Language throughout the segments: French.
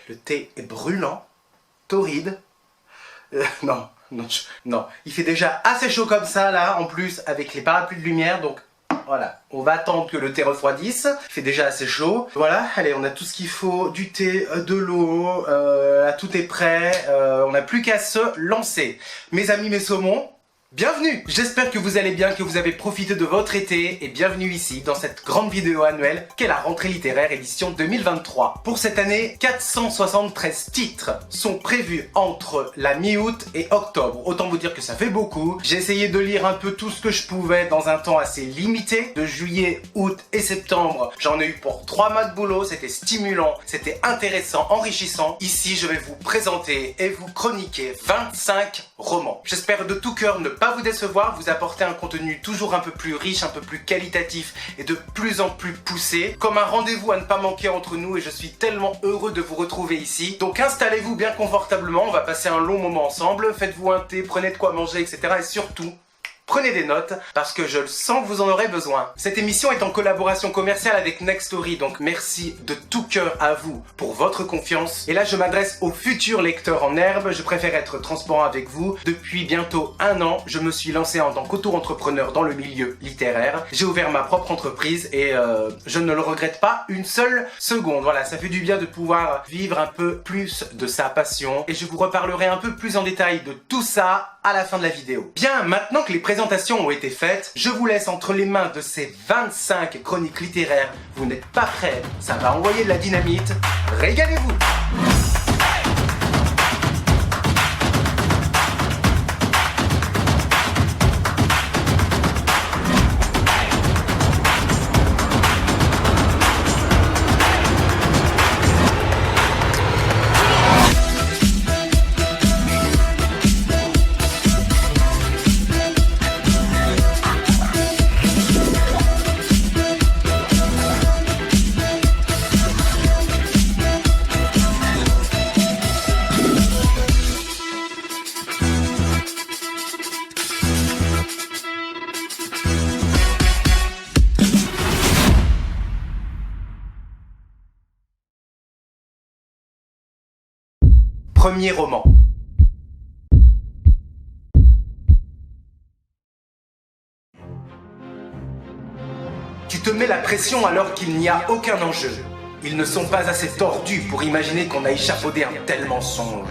Le thé est brûlant, torride. Non, il fait déjà assez chaud comme ça là, en plus avec les parapluies de lumière, donc voilà, on va attendre que le thé refroidisse. Il fait déjà assez chaud. Voilà, allez, on a tout ce qu'il faut, du thé, de l'eau, tout est prêt, on n'a plus qu'à se lancer. Mes amis, mes saumons, bienvenue! J'espère que vous allez bien, que vous avez profité de votre été et bienvenue ici dans cette grande vidéo annuelle qu'est la rentrée littéraire édition 2023. Pour cette année, 473 titres sont prévus entre la mi-août et octobre. Autant vous dire que ça fait beaucoup. J'ai essayé de lire un peu tout ce que je pouvais dans un temps assez limité. De juillet, août et septembre, j'en ai eu pour 3 mois de boulot. C'était stimulant, c'était intéressant, enrichissant. Ici, je vais vous présenter et vous chroniquer 25 romans. J'espère de tout cœur ne pas vous décevoir, vous apporter un contenu toujours un peu plus riche, un peu plus qualitatif et de plus en plus poussé, comme un rendez-vous à ne pas manquer entre nous, et je suis tellement heureux de vous retrouver ici. Donc installez-vous bien confortablement, on va passer un long moment ensemble, faites-vous un thé, prenez de quoi manger, etc. Et surtout, prenez des notes, parce que je le sens que vous en aurez besoin. Cette émission est en collaboration commerciale avec Nextory, donc merci de tout cœur à vous pour votre confiance. Et là, je m'adresse aux futurs lecteurs en herbe, je préfère être transparent avec vous. Depuis bientôt 1 an, je me suis lancé en tant qu'auto-entrepreneur dans le milieu littéraire. J'ai ouvert ma propre entreprise et je ne le regrette pas une seule seconde. Voilà, ça fait du bien de pouvoir vivre un peu plus de sa passion. Et je vous reparlerai un peu plus en détail de tout ça à la fin de la vidéo. Bien, maintenant que les présentations ont été faites, je vous laisse entre les mains de ces 25 chroniques littéraires. Vous n'êtes pas prêts, ça va envoyer de la dynamite. Régalez-vous! Premier roman. Tu te mets la pression alors qu'il n'y a aucun enjeu. Ils ne sont pas assez tordus pour imaginer qu'on a échafaudé un tel mensonge.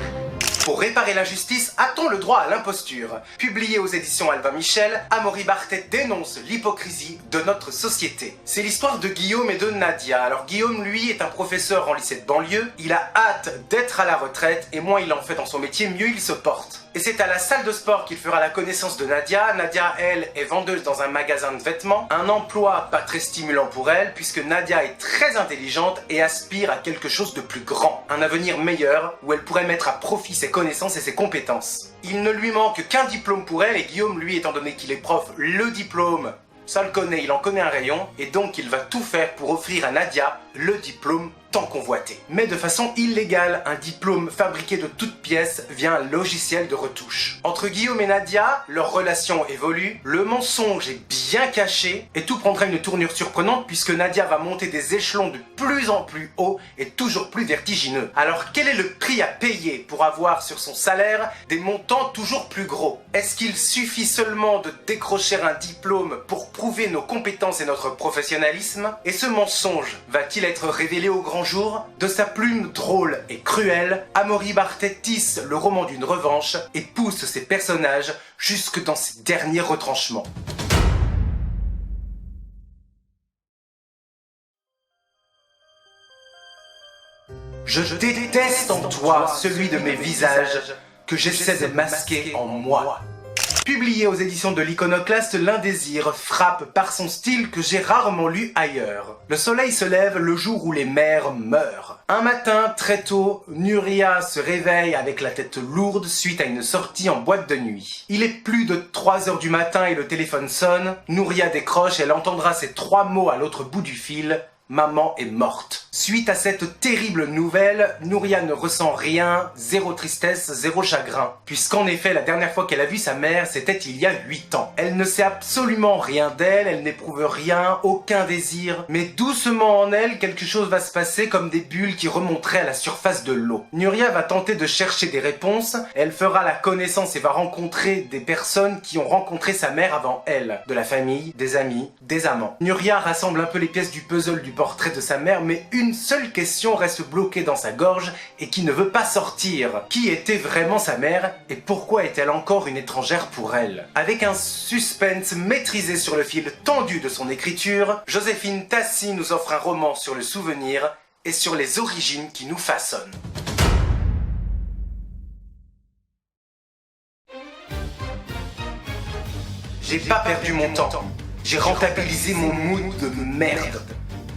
Pour réparer l'injustice, a-t-on le droit à l'imposture? Publié aux éditions Albin Michel, Amaury Barthet dénonce l'hypocrisie de notre société. C'est l'histoire de Guillaume et de Nadia. Alors Guillaume, lui, est un professeur en lycée de banlieue. Il a hâte d'être à la retraite et moins il en fait dans son métier, mieux il se porte. Et c'est à la salle de sport qu'il fera la connaissance de Nadia. Nadia, elle, est vendeuse dans un magasin de vêtements. Un emploi pas très stimulant pour elle, puisque Nadia est très intelligente et aspire à quelque chose de plus grand. Un avenir meilleur, où elle pourrait mettre à profit ses connaissances et ses compétences. Il ne lui manque qu'un diplôme pour elle, et Guillaume, lui, étant donné qu'il est prof, le diplôme, ça le connaît, il en connaît un rayon, et donc il va tout faire pour offrir à Nadia le diplôme tant convoité. Mais de façon illégale, un diplôme fabriqué de toutes pièces via un logiciel de retouche. Entre Guillaume et Nadia, leur relation évolue, le mensonge est bien caché, et tout prendra une tournure surprenante puisque Nadia va monter des échelons de plus en plus haut et toujours plus vertigineux. Alors quel est le prix à payer pour avoir sur son salaire des montants toujours plus gros? Est-ce qu'il suffit seulement de décrocher un diplôme pour prouver nos compétences et notre professionnalisme? Et ce mensonge va-t-il être révélé au grand jour? De sa plume drôle et cruelle, Amaury Barthet tisse le roman d'une revanche et pousse ses personnages jusque dans ses derniers retranchements. Je déteste en toi celui de mes visages que j'essaie de masquer en moi. Publié aux éditions de l'Iconoclaste, l'Indésir frappe par son style que j'ai rarement lu ailleurs. Le soleil se lève le jour où les mères meurent. Un matin, très tôt, Nuria se réveille avec la tête lourde suite à une sortie en boîte de nuit. Il est plus de 3 heures du matin et le téléphone sonne. Nuria décroche, elle entendra ces 3 mots à l'autre bout du fil. Maman est morte. Suite à cette terrible nouvelle, Nouria ne ressent rien, zéro tristesse, zéro chagrin. Puisqu'en effet, la dernière fois qu'elle a vu sa mère, c'était il y a 8 ans. Elle ne sait absolument rien d'elle, elle n'éprouve rien, aucun désir. Mais doucement en elle, quelque chose va se passer comme des bulles qui remonteraient à la surface de l'eau. Nouria va tenter de chercher des réponses, elle fera la connaissance et va rencontrer des personnes qui ont rencontré sa mère avant elle. De la famille, des amis, des amants. Nouria rassemble un peu les pièces du puzzle du portrait de sa mère, mais une seule question reste bloquée dans sa gorge et qui ne veut pas sortir. Qui était vraiment sa mère et pourquoi est-elle encore une étrangère pour elle? Avec un suspense maîtrisé sur le fil tendu de son écriture, Joséphine Tassi nous offre un roman sur le souvenir et sur les origines qui nous façonnent. J'ai pas perdu mon temps. J'ai rentabilisé mon mood de merde.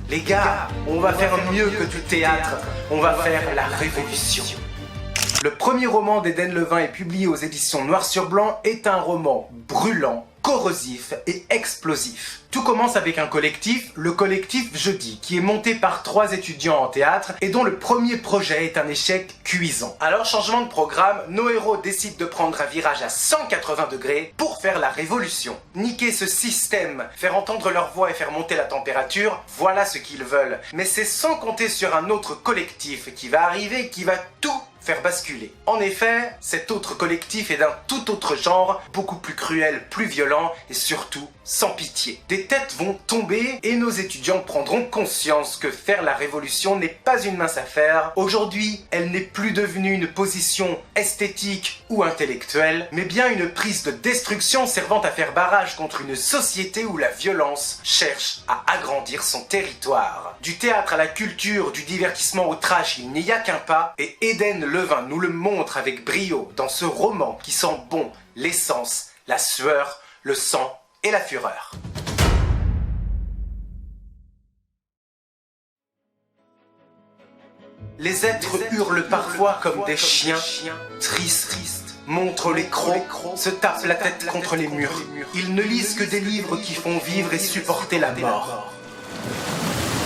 Les gars, on va faire mieux que du théâtre. On va faire la révolution. Le premier roman d'Eden Levin est publié aux éditions Noir sur Blanc est un roman brûlant, corrosif et explosif. Tout commence avec un collectif, le collectif Jeudi, qui est monté par 3 étudiants en théâtre et dont le premier projet est un échec cuisant. Alors, changement de programme, nos héros décident de prendre un virage à 180 degrés pour faire la révolution. Niquer ce système, faire entendre leur voix et faire monter la température, voilà ce qu'ils veulent. Mais c'est sans compter sur un autre collectif qui va arriver et qui va tout faire basculer. En effet, cet autre collectif est d'un tout autre genre, beaucoup plus cruel, plus violent et surtout sans pitié. Des têtes vont tomber et nos étudiants prendront conscience que faire la révolution n'est pas une mince affaire. Aujourd'hui, elle n'est plus devenue une position esthétique ou intellectuelle, mais bien une prise de destruction servant à faire barrage contre une société où la violence cherche à agrandir son territoire. Du théâtre à la culture, du divertissement au trash, il n'y a qu'un pas, et Eden Levin nous le montre avec brio dans ce roman qui sent bon l'essence, la sueur, le sang et la fureur. Les êtres hurlent parfois comme des chiens, tristes, montrent les crocs, se tapent la tête contre les murs. Ils ne lisent que des livres qui font vivre et supporter la mort.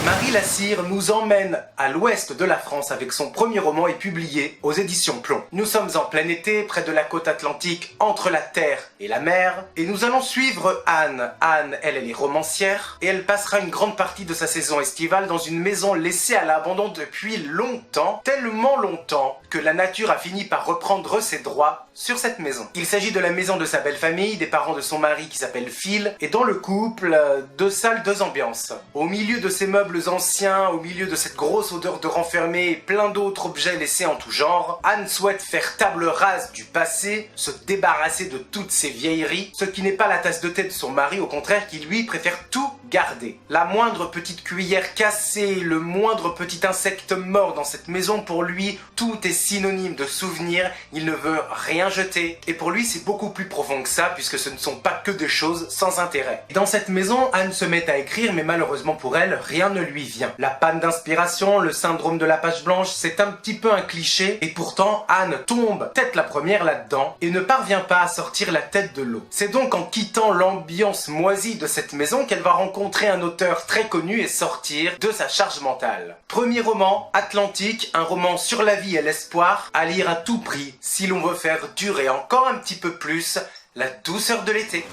Marie Lassire nous emmène à l'ouest de la France avec son premier roman et publié aux éditions Plomb. Nous sommes en plein été, près de la côte atlantique, entre la terre et la mer, et nous allons suivre Anne. Anne, elle est romancière, et elle passera une grande partie de sa saison estivale dans une maison laissée à l'abandon depuis longtemps, tellement longtemps que la nature a fini par reprendre ses droits sur cette maison. Il s'agit de la maison de sa belle famille, des parents de son mari qui s'appelle Phil, et dans le couple, 2 salles, 2 ambiances. Au milieu de ces meubles anciens, au milieu de cette grosse odeur de renfermé et plein d'autres objets laissés en tout genre, Anne souhaite faire table rase du passé, se débarrasser de toutes ces vieilleries, ce qui n'est pas la tasse de thé de son mari, au contraire qui lui préfère tout garder. La moindre petite cuillère cassée, le moindre petit insecte mort dans cette maison, pour lui, tout est synonyme de souvenir, il ne veut rien jeter. Et pour lui, c'est beaucoup plus profond que ça, puisque ce ne sont pas que des choses sans intérêt. Dans cette maison, Anne se met à écrire, mais malheureusement pour elle, rien ne lui vient. La panne d'inspiration, le syndrome de la page blanche, c'est un petit peu un cliché, et pourtant, Anne tombe tête la première là-dedans, et ne parvient pas à sortir la tête de l'eau. C'est donc en quittant l'ambiance moisie de cette maison qu'elle va rencontrer un auteur très connu et sortir de sa charge mentale. Premier roman, Atlantique, un roman sur la vie et l'espoir, à lire à tout prix si l'on veut faire durer encore un petit peu plus la douceur de l'été.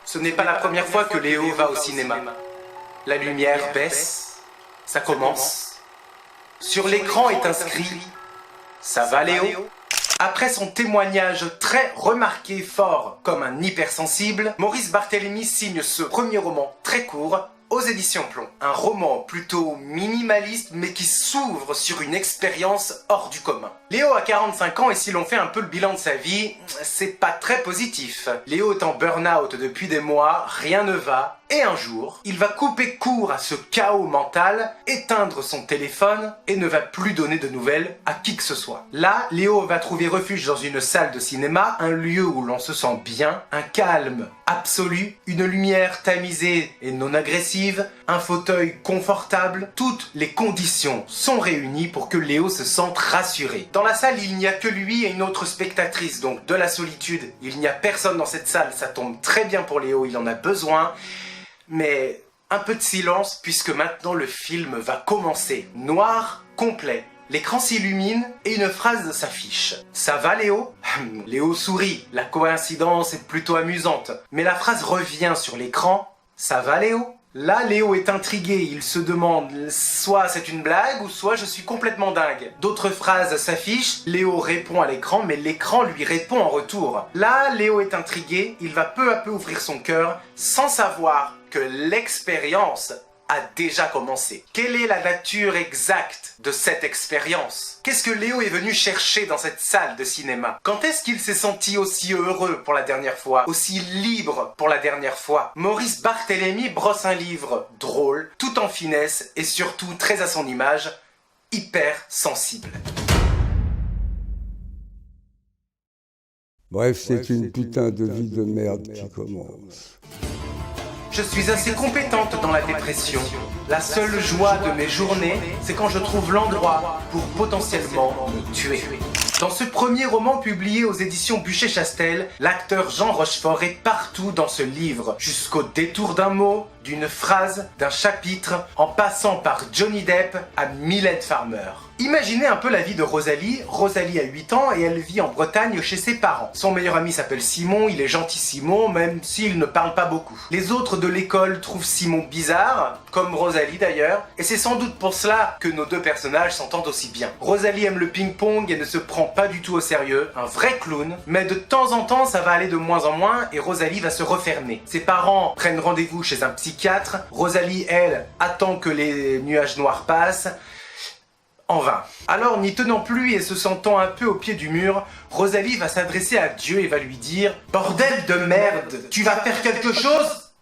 Ce n'est pas la première fois que Léo va au cinéma. La lumière baisse, ça commence. Sur l'écran est inscrit « Ça va Léo ?» Après son témoignage très remarqué fort comme un hypersensible, Maurice Barthélémy signe ce premier roman très court aux éditions Plomb. Un roman plutôt minimaliste mais qui s'ouvre sur une expérience hors du commun. Léo a 45 ans et si l'on fait un peu le bilan de sa vie, c'est pas très positif. Léo est en burn-out depuis des mois, rien ne va, Et un jour, il va couper court à ce chaos mental, éteindre son téléphone et ne va plus donner de nouvelles à qui que ce soit. Là, Léo va trouver refuge dans une salle de cinéma, un lieu où l'on se sent bien, un calme absolu, une lumière tamisée et non agressive, un fauteuil confortable. Toutes les conditions sont réunies pour que Léo se sente rassuré. Dans la salle, il n'y a que lui et une autre spectatrice, donc de la solitude. Il n'y a personne dans cette salle, ça tombe très bien pour Léo, il en a besoin. Mais un peu de silence puisque maintenant le film va commencer. Noir complet. L'écran s'illumine et une phrase s'affiche. Ça va Léo? Léo sourit. La coïncidence est plutôt amusante. Mais la phrase revient sur l'écran. Ça va Léo? Là, Léo est intrigué. Il se demande soit c'est une blague ou soit je suis complètement dingue. D'autres phrases s'affichent. Léo répond à l'écran mais l'écran lui répond en retour. Là, Léo est intrigué. Il va peu à peu ouvrir son cœur sans savoir que l'expérience a déjà commencé. Quelle est la nature exacte de cette expérience? Qu'est-ce que Léo est venu chercher dans cette salle de cinéma? Quand est-ce qu'il s'est senti aussi heureux pour la dernière fois, aussi libre pour la dernière fois? Maurice Barthélémy brosse un livre drôle, tout en finesse et surtout très à son image, hyper sensible. Bref, c'est une putain de vie de merde qui commence. Je suis assez compétente dans la dépression. La seule joie de mes journées, c'est quand je trouve l'endroit pour potentiellement me tuer. Dans ce premier roman publié aux éditions Buchet-Chastel, l'acteur Jean Rochefort est partout dans ce livre, jusqu'au détour d'un mot, d'une phrase, d'un chapitre, en passant par Johnny Depp à Mylène Farmer. Imaginez un peu la vie de Rosalie. Rosalie a 8 ans et elle vit en Bretagne chez ses parents. Son meilleur ami s'appelle Simon, il est gentil Simon, même s'il ne parle pas beaucoup. Les autres de l'école trouvent Simon bizarre, comme Rosalie d'ailleurs, et c'est sans doute pour cela que nos deux personnages s'entendent aussi bien. Rosalie aime le ping-pong et ne se prend pas du tout au sérieux, un vrai clown, mais de temps en temps ça va aller de moins en moins et Rosalie va se refermer. Ses parents prennent rendez-vous chez un psychiatre, Rosalie, elle, attend que les nuages noirs passent, en vain. Alors, n'y tenant plus et se sentant un peu au pied du mur, Rosalie va s'adresser à Dieu et va lui dire « Bordel de merde, tu vas faire quelque chose ?»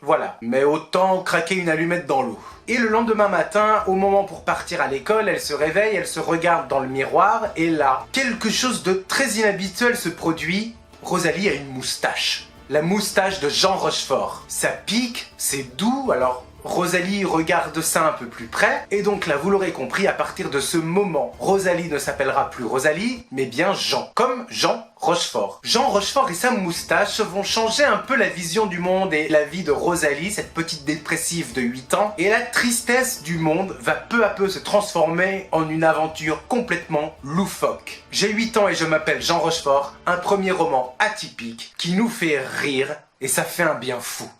Voilà, mais autant craquer une allumette dans l'eau. Et le lendemain matin, au moment pour partir à l'école, elle se réveille, elle se regarde dans le miroir, et là, quelque chose de très inhabituel se produit. Rosalie a une moustache. La moustache de Jean Rochefort. Ça pique, c'est doux, alors Rosalie regarde ça un peu plus près, et donc là vous l'aurez compris, à partir de ce moment, Rosalie ne s'appellera plus Rosalie, mais bien Jean, comme Jean Rochefort. Jean Rochefort et sa moustache vont changer un peu la vision du monde et la vie de Rosalie, cette petite dépressive de 8 ans, et la tristesse du monde va peu à peu se transformer en une aventure complètement loufoque. J'ai 8 ans et je m'appelle Jean Rochefort, un premier roman atypique qui nous fait rire, et ça fait un bien fou.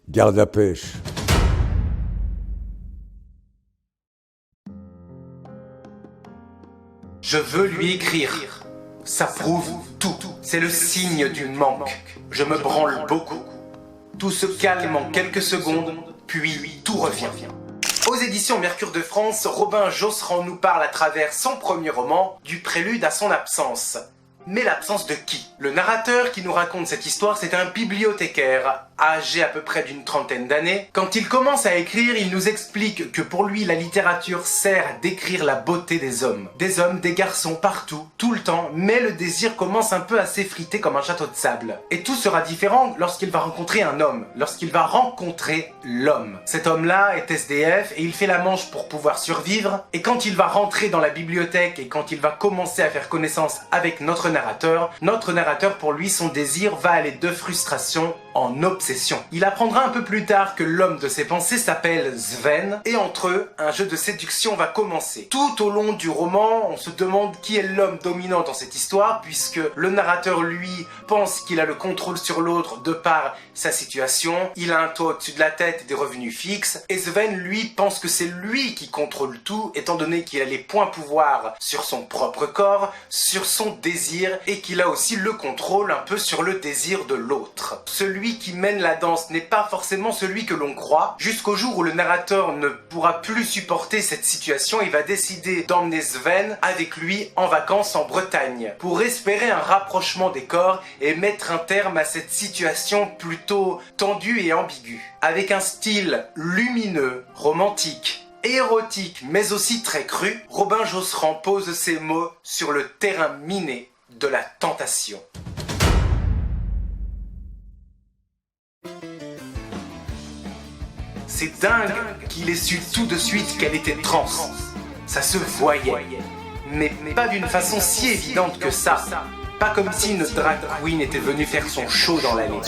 Garde la pêche. Je veux lui écrire. Ça prouve tout. C'est le signe du manque. Je me branle beaucoup. Tout se calme en quelques secondes, puis tout revient. Aux éditions Mercure de France, Robin Josserand nous parle à travers son premier roman du prélude à son absence. Mais l'absence de qui? Le narrateur qui nous raconte cette histoire, c'est un bibliothécaire, âgé à peu près d'une trentaine d'années. Quand il commence à écrire, il nous explique que pour lui, la littérature sert à décrire la beauté des hommes. Des garçons, partout, tout le temps, mais le désir commence un peu à s'effriter comme un château de sable. Et tout sera différent lorsqu'il va rencontrer un homme, lorsqu'il va rencontrer l'homme. Cet homme-là est SDF et il fait la manche pour pouvoir survivre. Et quand il va rentrer dans la bibliothèque et quand il va commencer à faire connaissance avec notre narrateur, pour lui, son désir va aller de frustration en obsession. Il apprendra un peu plus tard que l'homme de ses pensées s'appelle Sven, et entre eux, un jeu de séduction va commencer. Tout au long du roman, on se demande qui est l'homme dominant dans cette histoire, puisque le narrateur, lui, pense qu'il a le contrôle sur l'autre de par sa situation, il a un toit au-dessus de la tête et des revenus fixes, et Sven, lui, pense que c'est lui qui contrôle tout, étant donné qu'il a les points pouvoir sur son propre corps, sur son désir, et qu'il a aussi le contrôle un peu sur le désir de l'autre. Celui celui qui mène la danse n'est pas forcément celui que l'on croit, jusqu'au jour où le narrateur ne pourra plus supporter cette situation et va décider d'emmener Sven avec lui en vacances en Bretagne, pour espérer un rapprochement des corps et mettre un terme à cette situation plutôt tendue et ambiguë. Avec un style lumineux, romantique, érotique mais aussi très cru, Robin Josserand pose ses mots sur le terrain miné de la tentation. C'est dingue qu'il ait su tout de suite qu'elle était trans. Ça se voyait, mais pas d'une façon si évidente que ça. Pas comme si une drag queen était venue faire son show dans l'allée.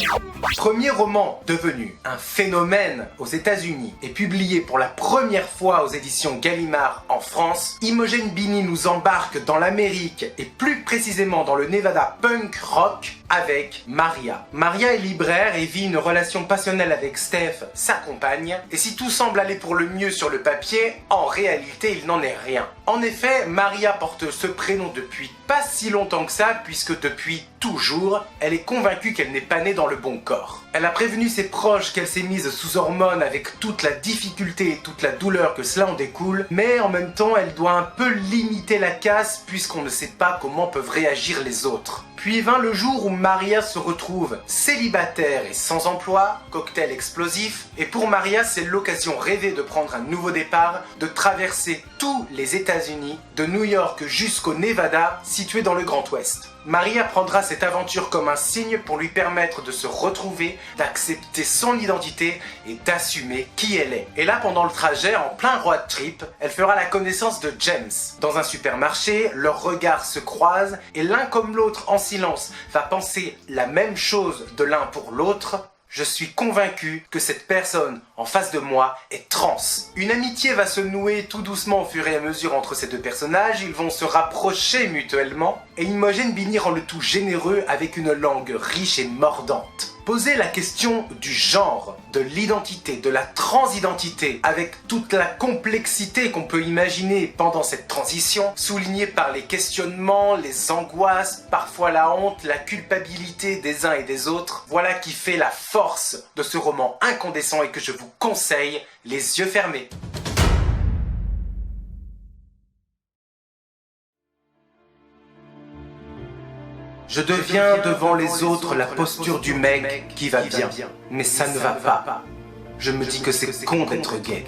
Premier roman devenu un phénomène aux États-Unis et publié pour la première fois aux éditions Gallimard en France, Imogen Bini nous embarque dans l'Amérique et plus précisément dans le Nevada punk rock avec Maria. Maria est libraire et vit une relation passionnelle avec Steph, sa compagne, et si tout semble aller pour le mieux sur le papier, en réalité il n'en est rien. En effet, Maria porte ce prénom depuis pas si longtemps que ça, puisque depuis toujours, elle est convaincue qu'elle n'est pas née dans le bon corps. Elle a prévenu ses proches qu'elle s'est mise sous hormones avec toute la difficulté et toute la douleur que cela en découle, mais en même temps elle doit un peu limiter la casse puisqu'on ne sait pas comment peuvent réagir les autres. Puis vint le jour où Maria se retrouve célibataire et sans emploi, cocktail explosif, et pour Maria c'est l'occasion rêvée de prendre un nouveau départ, de traverser tous les États-Unis, de New York jusqu'au Nevada, situé dans le Grand Ouest. Maria prendra cette aventure comme un signe pour lui permettre de se retrouver, d'accepter son identité et d'assumer qui elle est. Et là, pendant le trajet, en plein road trip, elle fera la connaissance de James. Dans un supermarché, leurs regards se croisent et l'un comme l'autre en silence va penser la même chose de l'un pour l'autre. Je suis convaincu que cette personne en face de moi est trans. Une amitié va se nouer tout doucement au fur et à mesure entre ces deux personnages, ils vont se rapprocher mutuellement, et Imogen Bini rend le tout généreux avec une langue riche et mordante. Poser la question du genre, de l'identité, de la transidentité, avec toute la complexité qu'on peut imaginer pendant cette transition, soulignée par les questionnements, les angoisses, parfois la honte, la culpabilité des uns et des autres, voilà qui fait la force de ce roman incandescent et que je vous conseille les yeux fermés. Je deviens devant les autres la posture du mec qui va bien, mais ça ne va pas. Je me dis que c'est con d'être gay.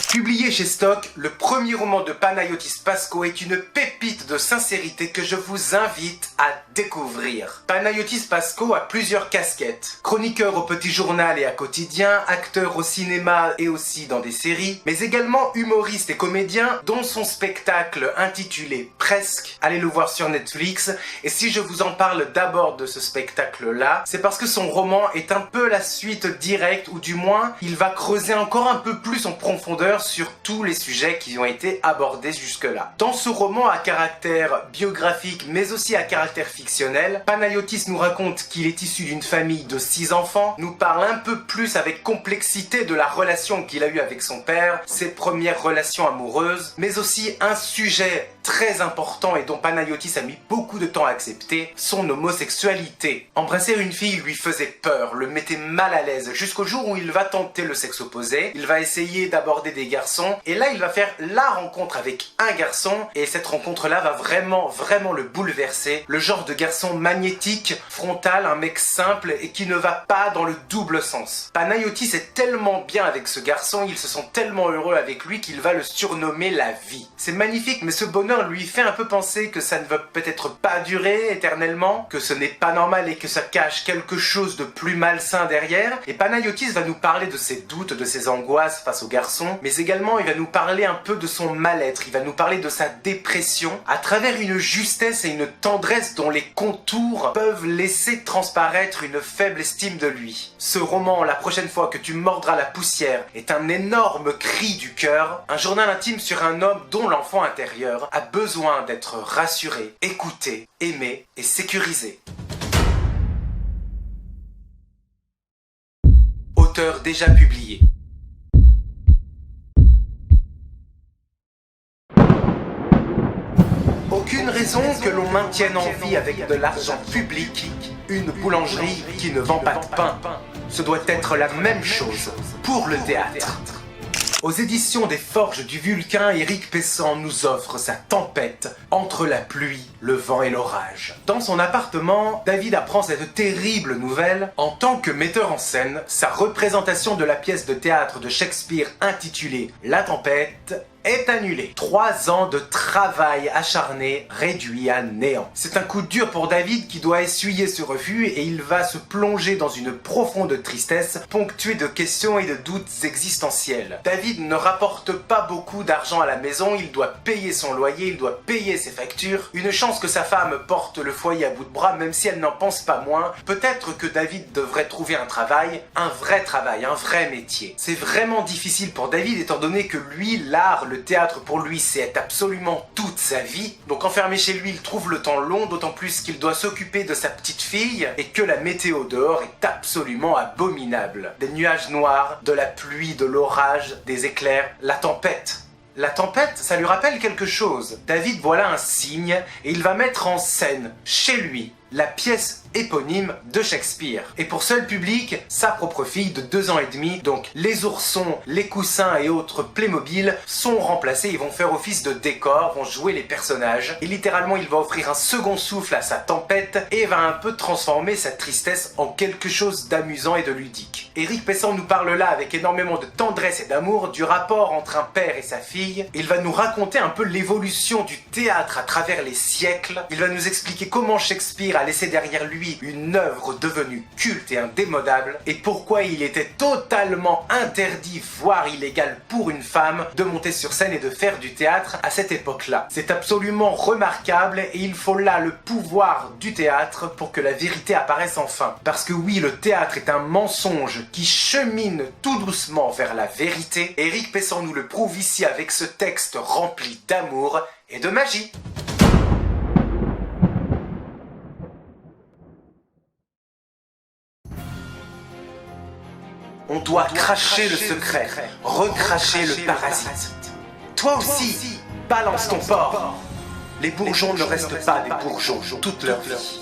Publié chez Stock, le premier roman de Panayotis Pasco est une pépite de sincérité que je vous invite à découvrir. Panayotis Pasco a plusieurs casquettes. Chroniqueur au Petit Journal et à Quotidien, acteur au cinéma et aussi dans des séries, mais également humoriste et comédien, dont son spectacle intitulé Presque. Allez le voir sur Netflix. Et si je vous en parle d'abord de ce spectacle-là, c'est parce que son roman est un peu la suite directe, ou du moins, il va creuser encore un peu plus en profondeur sur tous les sujets qui ont été abordés jusque-là. Dans ce roman à caractère biographique mais aussi à caractère fictionnel, Panayotis nous raconte qu'il est issu d'une famille de 6 enfants, nous parle un peu plus avec complexité de la relation qu'il a eue avec son père, ses premières relations amoureuses, mais aussi un sujet très important et dont Panayotis a mis beaucoup de temps à accepter, son homosexualité. Embrasser une fille lui faisait peur, le mettait mal à l'aise, jusqu'au jour où il va tenter le sexe opposé, il va essayer d'aborder des garçons, et là il va faire la rencontre avec un garçon, et cette rencontre-là va vraiment le bouleverser, le genre de garçon magnétique, frontal, un mec simple et qui ne va pas dans le double sens. Panayotis est tellement bien avec ce garçon, ils se sont tellement heureux avec lui qu'il va le surnommer la vie. C'est magnifique, mais ce bonheur lui fait un peu penser que ça ne va peut-être pas durer éternellement, que ce n'est pas normal et que ça cache quelque chose de plus malsain derrière, et Panayotis va nous parler de ses doutes, de ses angoisses face au garçon, mais également il va nous parler un peu de son mal-être, il va nous parler de sa dépression, à travers une justesse et une tendresse dont les contours peuvent laisser transparaître une faible estime de lui. Ce roman, La prochaine fois que tu mordras la poussière, est un énorme cri du cœur, un journal intime sur un homme dont l'enfant intérieur a besoin d'être rassuré, écouté, aimé et sécurisé. Auteur déjà publié. Aucune raison maison que l'on maintienne en vie avec de l'argent public, une boulangerie qui ne vend pas de pain. Ce doit être la même chose pour le théâtre. Aux éditions des Forges du Vulcain, Éric Pessan nous offre sa tempête entre la pluie, le vent et l'orage. Dans son appartement, David apprend cette terrible nouvelle. En tant que metteur en scène, sa représentation de la pièce de théâtre de Shakespeare intitulée La Tempête est annulée. 3 ans de travail acharné réduit à néant. C'est un coup dur pour David qui doit essuyer ce refus et il va se plonger dans une profonde tristesse ponctuée de questions et de doutes existentiels. David ne rapporte pas beaucoup d'argent à la maison, il doit payer son loyer, il doit payer ses factures. Une chance que sa femme porte le foyer à bout de bras même si elle n'en pense pas moins. Peut-être que David devrait trouver un travail, un vrai métier. C'est vraiment difficile pour David étant donné que lui, l'art, le théâtre pour lui c'est absolument toute sa vie. Donc enfermé chez lui il trouve le temps long, d'autant plus qu'il doit s'occuper de sa petite fille et que la météo dehors est absolument abominable. Des nuages noirs, de la pluie, de l'orage, des éclairs, la tempête. La tempête, ça lui rappelle quelque chose. David voit là un signe et il va mettre en scène, chez lui, la pièce éponyme de Shakespeare. Et pour seul public, sa propre fille de 2 ans et demi, donc les oursons, les coussins et autres Playmobil sont remplacés, ils vont faire office de décor, vont jouer les personnages. Et littéralement, il va offrir un second souffle à sa tempête et va un peu transformer sa tristesse en quelque chose d'amusant et de ludique. Éric Pessan nous parle là avec énormément de tendresse et d'amour du rapport entre un père et sa fille. Il va nous raconter un peu l'évolution du théâtre à travers les siècles. Il va nous expliquer comment Shakespeare a laissé derrière lui une œuvre devenue culte et indémodable et pourquoi il était totalement interdit, voire illégal pour une femme de monter sur scène et de faire du théâtre à cette époque-là. C'est absolument remarquable et il faut là le pouvoir du théâtre pour que la vérité apparaisse enfin. Parce que oui, le théâtre est un mensonge qui chemine tout doucement vers la vérité. Éric Pessan nous le prouve ici avec ce texte rempli d'amour et de magie. On doit cracher le secret, recracher le parasite. Toi aussi, balance ton porc. Les bourgeons ne restent pas des bourgeons toute leur vie.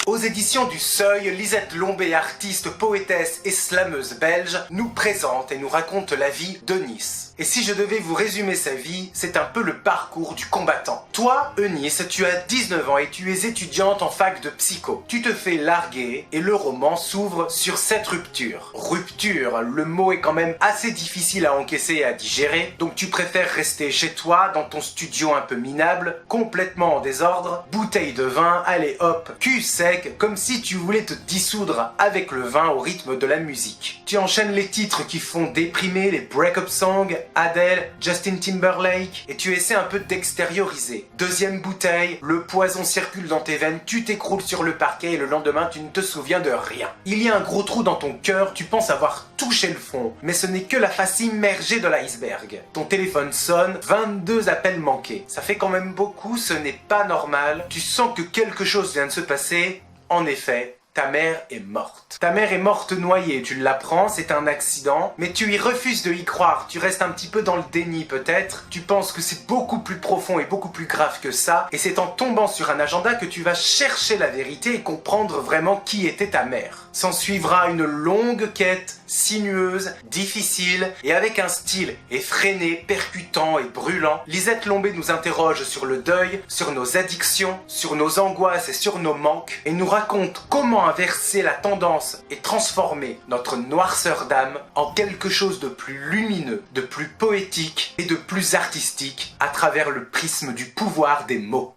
Aux éditions du Seuil, Lisette Lombé, artiste, poétesse et slameuse belge, nous présente et nous raconte la vie d'Eunice. Et si je devais vous résumer sa vie, c'est un peu le parcours du combattant. Toi, Eunice, tu as 19 ans et tu es étudiante en fac de psycho. Tu te fais larguer et le roman s'ouvre sur cette rupture. Rupture, le mot est quand même assez difficile à encaisser et à digérer, donc tu préfères rester chez toi, dans ton studio un peu minable, complètement en désordre, bouteille de vin, allez hop, cul sec, comme si tu voulais te dissoudre avec le vin au rythme de la musique. Tu enchaînes les titres qui font déprimer, les break-up songs, Adele, Justin Timberlake, et tu essaies un peu d'extérioriser. Deuxième bouteille, le poison circule dans tes veines, tu t'écroules sur le parquet et le lendemain tu ne te souviens de rien. Il y a un gros trou dans ton cœur, tu penses avoir touché le fond, mais ce n'est que la face immergée de l'iceberg. Ton téléphone sonne, 22 appels manqués. Ça fait quand même beaucoup, ce n'est pas normal. Tu sens que quelque chose vient de se passer. En effet, ta mère est morte. Ta mère est morte noyée, tu l'apprends, c'est un accident, mais tu y refuses de y croire, tu restes un petit peu dans le déni peut-être, tu penses que c'est beaucoup plus profond et beaucoup plus grave que ça, et c'est en tombant sur un agenda que tu vas chercher la vérité et comprendre vraiment qui était ta mère. S'en suivra une longue quête, sinueuse, difficile, et avec un style effréné, percutant et brûlant, Lisette Lombé nous interroge sur le deuil, sur nos addictions, sur nos angoisses et sur nos manques, et nous raconte comment inverser la tendance et transformer notre noirceur d'âme en quelque chose de plus lumineux, de plus poétique et de plus artistique à travers le prisme du pouvoir des mots.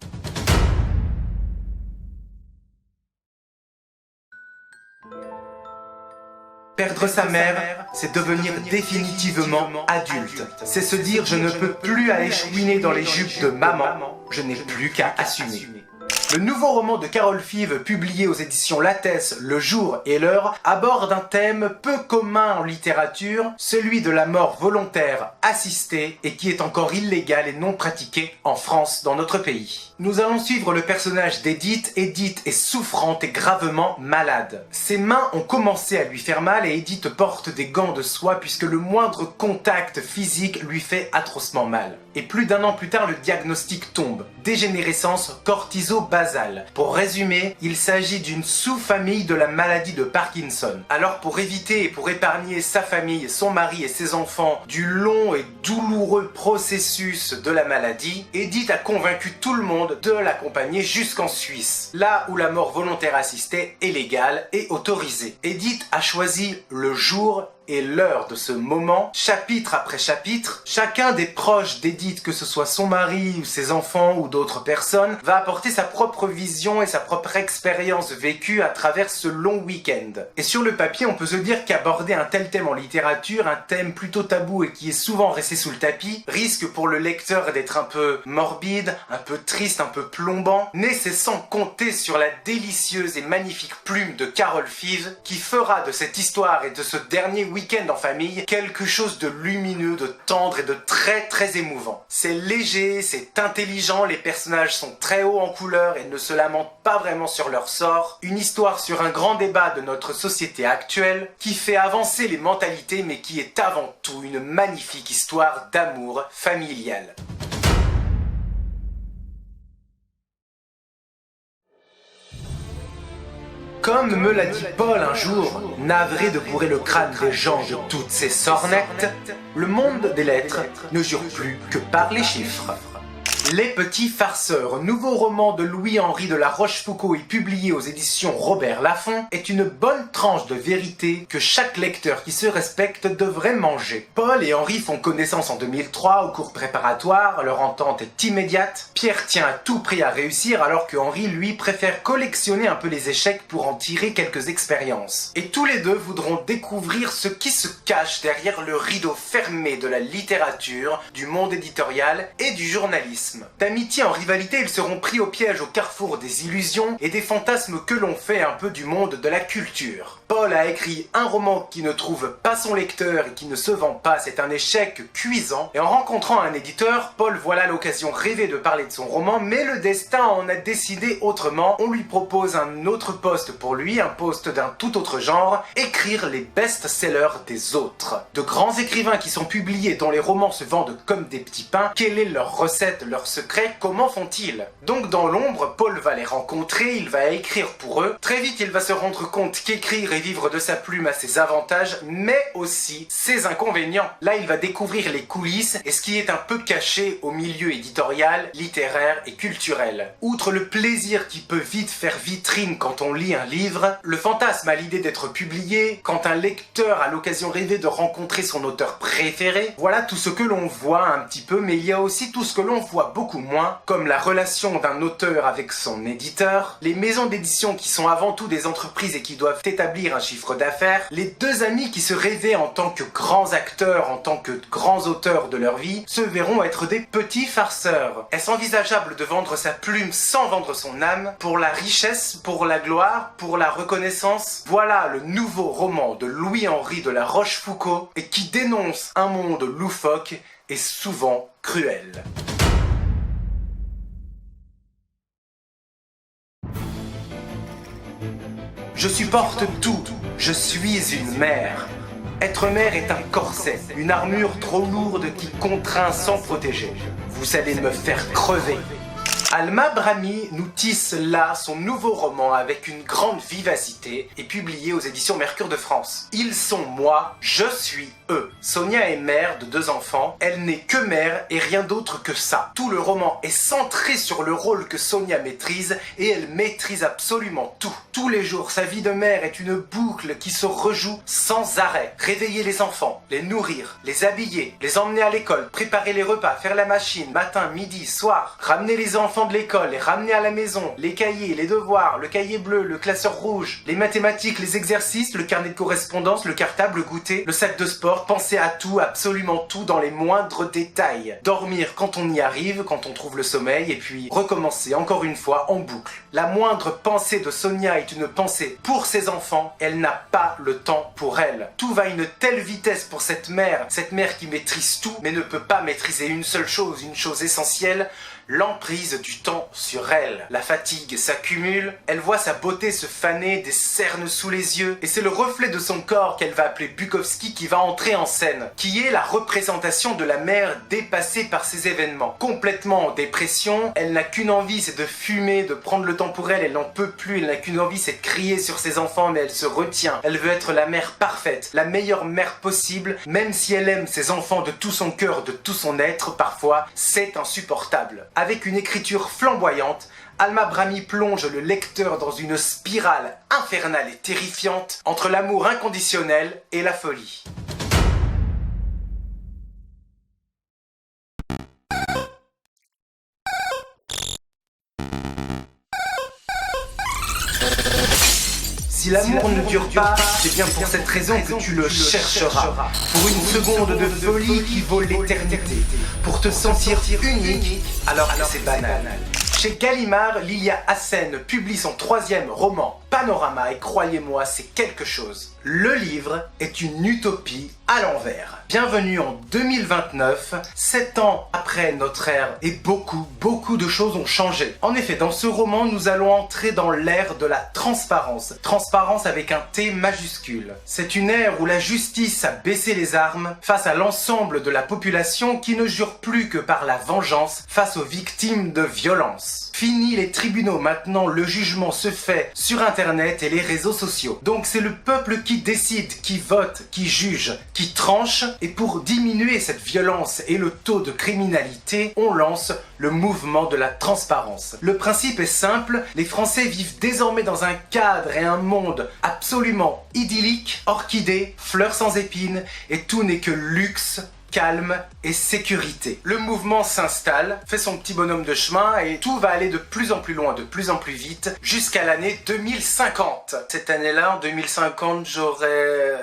Perdre sa mère, c'est devenir définitivement adulte. C'est se dire je ne peux plus aller chouiner dans les jupes de maman, je n'ai plus qu'à assumer. Le nouveau roman de Carole Five, publié aux éditions Lattès, Le Jour et l'Heure, aborde un thème peu commun en littérature, celui de la mort volontaire assistée et qui est encore illégal et non pratiqué en France, dans notre pays. Nous allons suivre le personnage d'Edith. Edith est souffrante et gravement malade. Ses mains ont commencé à lui faire mal et Edith porte des gants de soie puisque le moindre contact physique lui fait atrocement mal. Et plus d'1 an plus tard, le diagnostic tombe. Dégénérescence cortiso-basale. Pour résumer, il s'agit d'une sous-famille de la maladie de Parkinson. Alors pour éviter et pour épargner sa famille, son mari et ses enfants du long et douloureux processus de la maladie, Edith a convaincu tout le monde de l'accompagner jusqu'en Suisse, là où la mort volontaire assistée est légale et autorisée. Edith a choisi le jour et l'heure de ce moment, chapitre après chapitre. Chacun des proches d'Edith, que ce soit son mari ou ses enfants ou d'autres personnes, va apporter sa propre vision et sa propre expérience vécue à travers ce long week-end. Et sur le papier, on peut se dire qu'aborder un tel thème en littérature, un thème plutôt tabou et qui est souvent resté sous le tapis, risque pour le lecteur d'être un peu morbide, un peu triste, un peu plombant, mais c'est sans compter sur la délicieuse et magnifique plume de Carol Fives qui fera de cette histoire et de ce dernier week-end en famille quelque chose de lumineux, de tendre et de très émouvant. C'est léger, c'est intelligent, les personnages sont très hauts en couleur et ne se lamentent pas vraiment sur leur sort. Une histoire sur un grand débat de notre société actuelle qui fait avancer les mentalités mais qui est avant tout une magnifique histoire d'amour familial. Comme me l'a dit Paul un jour, navré de bourrer le crâne des gens de toutes ces sornettes, le monde des lettres ne jure plus que par les chiffres. Les Petits Farceurs, nouveau roman de Louis-Henri de La Rochefoucauld et publié aux éditions Robert Laffont, est une bonne tranche de vérité que chaque lecteur qui se respecte devrait manger. Paul et Henri font connaissance en 2003 au cours préparatoire, leur entente est immédiate. Pierre tient à tout prix à réussir alors que Henri, lui, préfère collectionner un peu les échecs pour en tirer quelques expériences. Et tous les deux voudront découvrir ce qui se cache derrière le rideau fermé de la littérature, du monde éditorial et du journalisme. D'amitié en rivalité, ils seront pris au piège au carrefour des illusions et des fantasmes que l'on fait un peu du monde de la culture. Paul a écrit un roman qui ne trouve pas son lecteur et qui ne se vend pas, c'est un échec cuisant. Et en rencontrant un éditeur, Paul voilà l'occasion rêvée de parler de son roman, mais le destin en a décidé autrement. On lui propose un autre poste pour lui, un poste d'un tout autre genre, écrire les best-sellers des autres. De grands écrivains qui sont publiés dont les romans se vendent comme des petits pains, quelle est leur recette, leur secret, comment font-ils? Donc dans l'ombre, Paul va les rencontrer, il va écrire pour eux. Très vite, il va se rendre compte qu'écrire et vivre de sa plume a ses avantages, mais aussi ses inconvénients. Là, il va découvrir les coulisses et ce qui est un peu caché au milieu éditorial, littéraire et culturel. Outre le plaisir qui peut vite faire vitrine quand on lit un livre, le fantasme à l'idée d'être publié, quand un lecteur a l'occasion rêvée de rencontrer son auteur préféré, voilà tout ce que l'on voit un petit peu, mais il y a aussi tout ce que l'on voit beaucoup moins, comme la relation d'un auteur avec son éditeur, les maisons d'édition qui sont avant tout des entreprises et qui doivent établir un chiffre d'affaires, les deux amis qui se rêvaient en tant que grands acteurs, en tant que grands auteurs de leur vie, se verront être des petits farceurs. Est-ce envisageable de vendre sa plume sans vendre son âme, pour la richesse, pour la gloire, pour la reconnaissance? Voilà le nouveau roman de Louis-Henri de La Rochefoucauld et qui dénonce un monde loufoque et souvent cruel. Je supporte tout, je suis une mère. Être mère est un corset, une armure trop lourde qui contraint sans protéger. Vous allez me faire crever. Alma Brahmi nous tisse là son nouveau roman avec une grande vivacité et publié aux éditions Mercure de France. Ils sont moi, je suis eux. Sonia est mère de 2 enfants, elle n'est que mère et rien d'autre que ça. Tout le roman est centré sur le rôle que Sonia maîtrise et elle maîtrise absolument tout. Tous les jours, sa vie de mère est une boucle qui se rejoue sans arrêt. Réveiller les enfants, les nourrir, les habiller, les emmener à l'école, préparer les repas, faire la machine, matin, midi, soir, ramener les enfants de l'école, les ramener à la maison, les cahiers, les devoirs, le cahier bleu, le classeur rouge, les mathématiques, les exercices, le carnet de correspondance, le cartable, le goûter, le sac de sport, penser à tout, absolument tout dans les moindres détails. Dormir quand on y arrive, quand on trouve le sommeil, et puis recommencer encore une fois en boucle. La moindre pensée de Sonia est une pensée pour ses enfants, elle n'a pas le temps pour elle. Tout va à une telle vitesse pour cette mère qui maîtrise tout, mais ne peut pas maîtriser une seule chose, une chose essentielle, l'emprise du temps sur elle. La fatigue s'accumule, elle voit sa beauté se faner, des cernes sous les yeux, et c'est le reflet de son corps qu'elle va appeler Bukowski qui va entrer en scène, qui est la représentation de la mère dépassée par ces événements. Complètement en dépression, elle n'a qu'une envie, c'est de fumer, de prendre le temps pour elle, elle n'en peut plus, elle n'a qu'une envie, c'est de crier sur ses enfants, mais elle se retient. Elle veut être la mère parfaite, la meilleure mère possible, même si elle aime ses enfants de tout son cœur, de tout son être, parfois, c'est insupportable. Avec une écriture flamboyante, Alma Brahmi plonge le lecteur dans une spirale infernale et terrifiante entre l'amour inconditionnel et la folie. Si l'amour ne dure pas, c'est bien pour cette raison que tu le chercheras. Pour une seconde de folie qui vaut l'éternité. Pour te sentir unique alors que c'est banal. Chez Gallimard, Lilia Hassen publie son 3e roman, Panorama, et croyez-moi, c'est quelque chose. Le livre est une utopie à l'envers. Bienvenue en 2029, 7 ans après notre ère, et beaucoup de choses ont changé. En effet, dans ce roman, nous allons entrer dans l'ère de la transparence. Transparence avec un T majuscule. C'est une ère où la justice a baissé les armes face à l'ensemble de la population qui ne jure plus que par la vengeance face aux victimes de violences. Fini les tribunaux, maintenant le jugement se fait sur internet et les réseaux sociaux. Donc c'est le peuple qui décide, qui vote, qui juge, qui tranche, et pour diminuer cette violence et le taux de criminalité, on lance le mouvement de la transparence. Le principe est simple, les Français vivent désormais dans un cadre et un monde absolument idyllique, orchidées, fleurs sans épines, et tout n'est que luxe, calme et sécurité. Le mouvement s'installe, fait son petit bonhomme de chemin et tout va aller de plus en plus loin, de plus en plus vite, jusqu'à l'année 2050. Cette année-là, en 2050, j'aurais...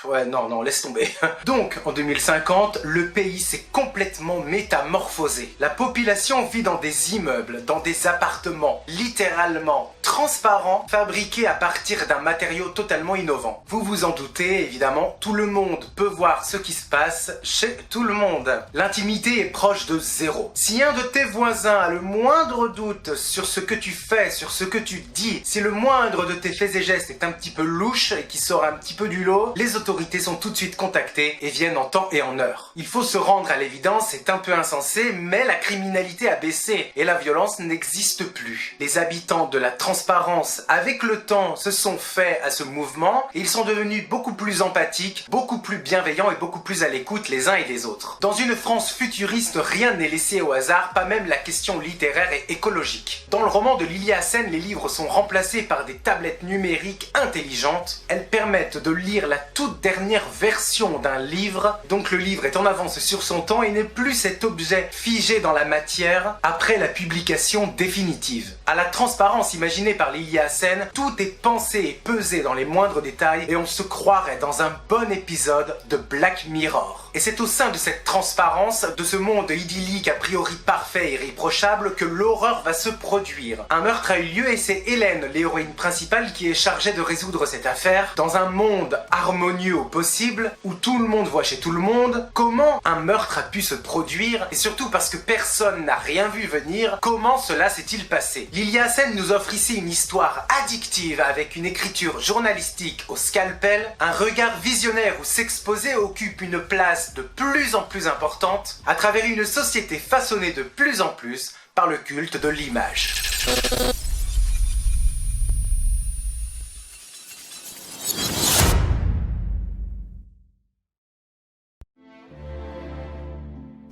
Ouais, non, laisse tomber. Donc, en 2050, le pays s'est complètement métamorphosé. La population vit dans des immeubles, dans des appartements, littéralement transparents, fabriqués à partir d'un matériau totalement innovant. Vous vous en doutez, évidemment, tout le monde peut voir ce qui se passe chez tout le monde. L'intimité est proche de zéro. Si un de tes voisins a le moindre doute sur ce que tu fais, sur ce que tu dis, si le moindre de tes faits et gestes est un petit peu louche et qui sort un petit peu du lot, les autorités sont tout de suite contactées et viennent en temps et en heure. Il faut se rendre à l'évidence, c'est un peu insensé, mais la criminalité a baissé et la violence n'existe plus. Les habitants de la transparence, avec le temps, se sont faits à ce mouvement et ils sont devenus beaucoup plus empathiques, beaucoup plus bienveillants et beaucoup plus à l'écoute les uns et les autres. Dans une France futuriste, rien n'est laissé au hasard, pas même la question littéraire et écologique. Dans le roman de Lilia Hassen, les livres sont remplacés par des tablettes numériques intelligentes. Elles permettent de lire la toute dernière version d'un livre, donc le livre est en avance sur son temps et n'est plus cet objet figé dans la matière après la publication définitive. À la transparence imaginée par Lilia Hassen, tout est pensé et pesé dans les moindres détails et on se croirait dans un bon épisode de Black Mirror. Et c'est au sein de cette transparence, de ce monde idyllique a priori parfait et irréprochable, que l'horreur va se produire. Un meurtre a eu lieu et c'est Hélène, l'héroïne principale, qui est chargée de résoudre cette affaire. Dans un monde harmonieux au possible, où tout le monde voit chez tout le monde, comment un meurtre a pu se produire, et surtout parce que personne n'a rien vu venir, comment cela s'est-il passé? Lilia Hassen nous offre ici une histoire addictive avec une écriture journalistique au scalpel, un regard visionnaire où s'exposer occupe une place de plus en plus importante à travers une société façonnée de plus en plus par le culte de l'image.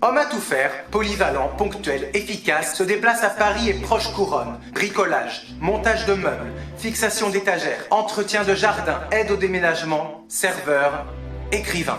Homme à tout faire, polyvalent, ponctuel, efficace, se déplace à Paris et proche couronne. Bricolage, montage de meubles, fixation d'étagères, entretien de jardin, aide au déménagement, serveur, écrivain.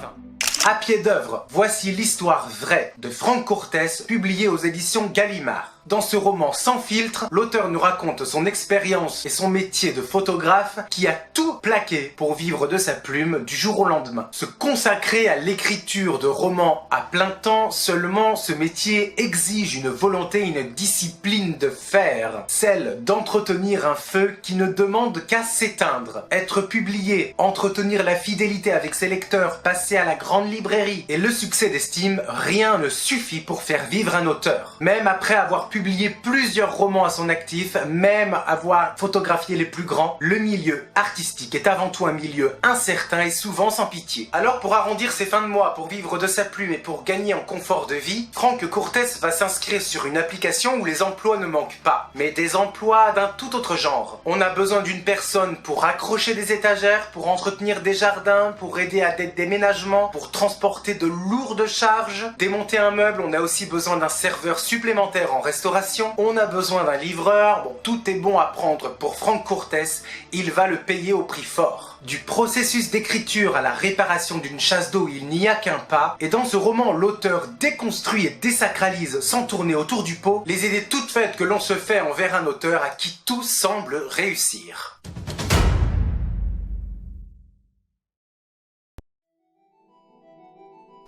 À pied d'œuvre, voici l'histoire vraie de Franck Cortès, publiée aux éditions Gallimard. Dans ce roman sans filtre, l'auteur nous raconte son expérience et son métier de photographe qui a tout plaqué pour vivre de sa plume du jour au lendemain. Se consacrer à l'écriture de romans à plein temps, seulement ce métier exige une volonté, une discipline de fer, celle d'entretenir un feu qui ne demande qu'à s'éteindre. Être publié, entretenir la fidélité avec ses lecteurs, passer à la grande librairie et le succès d'estime, rien ne suffit pour faire vivre un auteur. Même après avoir publié plusieurs romans à son actif, même avoir photographié les plus grands, le milieu artistique est avant tout un milieu incertain et souvent sans pitié. Alors pour arrondir ses fins de mois, pour vivre de sa plume et pour gagner en confort de vie, Franck Courtès va s'inscrire sur une application où les emplois ne manquent pas, mais des emplois d'un tout autre genre. On a besoin d'une personne pour accrocher des étagères, pour entretenir des jardins, pour aider à des déménagements, pour transporter de lourdes charges, démonter un meuble. On a aussi besoin d'un serveur supplémentaire en restauration, on a besoin d'un livreur. Bon, tout est bon à prendre pour Franck Courtès, il va le payer au prix fort. Du processus d'écriture à la réparation d'une chasse d'eau, il n'y a qu'un pas, et dans ce roman, l'auteur déconstruit et désacralise sans tourner autour du pot les idées toutes faites que l'on se fait envers un auteur à qui tout semble réussir.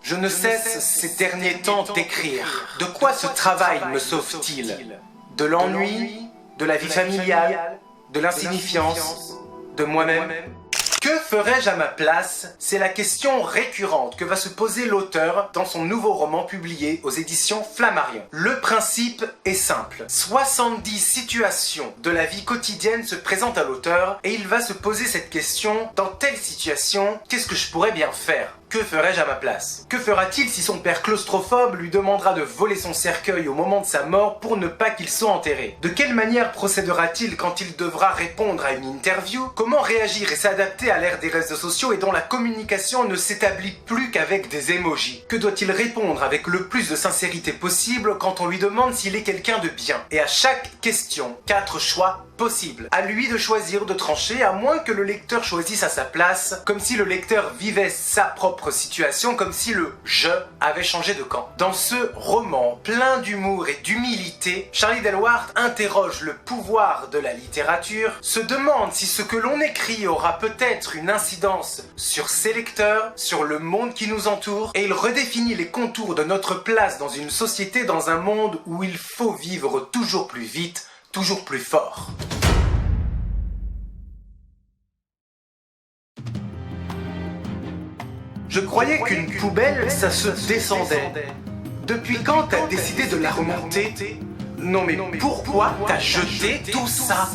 Je ne cesse ces derniers temps d'écrire. De quoi ce travail me sauve-t-il? De l'ennui, de la vie familiale, de l'insignifiance, de moi-même? Que ferais-je à ma place? C'est la question récurrente que va se poser l'auteur dans son nouveau roman publié aux éditions Flammarion. Le principe est simple. 70 situations de la vie quotidienne se présentent à l'auteur et il va se poser cette question: dans telle situation, qu'est-ce que je pourrais bien faire? Que ferais-je à ma place? Que fera-t-il si son père claustrophobe lui demandera de voler son cercueil au moment de sa mort pour ne pas qu'il soit enterré? De quelle manière procédera-t-il quand il devra répondre à une interview? Comment réagir et s'adapter à l'ère des réseaux sociaux et dont la communication ne s'établit plus qu'avec des emojis? Que doit-il répondre avec le plus de sincérité possible quand on lui demande s'il est quelqu'un de bien? Et à chaque question, 4 choix possibles. À lui de choisir, de trancher, à moins que le lecteur choisisse à sa place, comme si le lecteur vivait sa propre situation, comme si le « je » avait changé de camp. Dans ce roman plein d'humour et d'humilité, Charlie Delwart interroge le pouvoir de la littérature, se demande si ce que l'on écrit aura peut-être une incidence sur ses lecteurs, sur le monde qui nous entoure, et il redéfinit les contours de notre place dans une société, dans un monde où il faut vivre toujours plus vite, toujours plus fort. Je croyais qu'une poubelle, ça se descendait. Depuis quand t'as décidé de la remonter? Non mais pourquoi t'as jeté tout ça?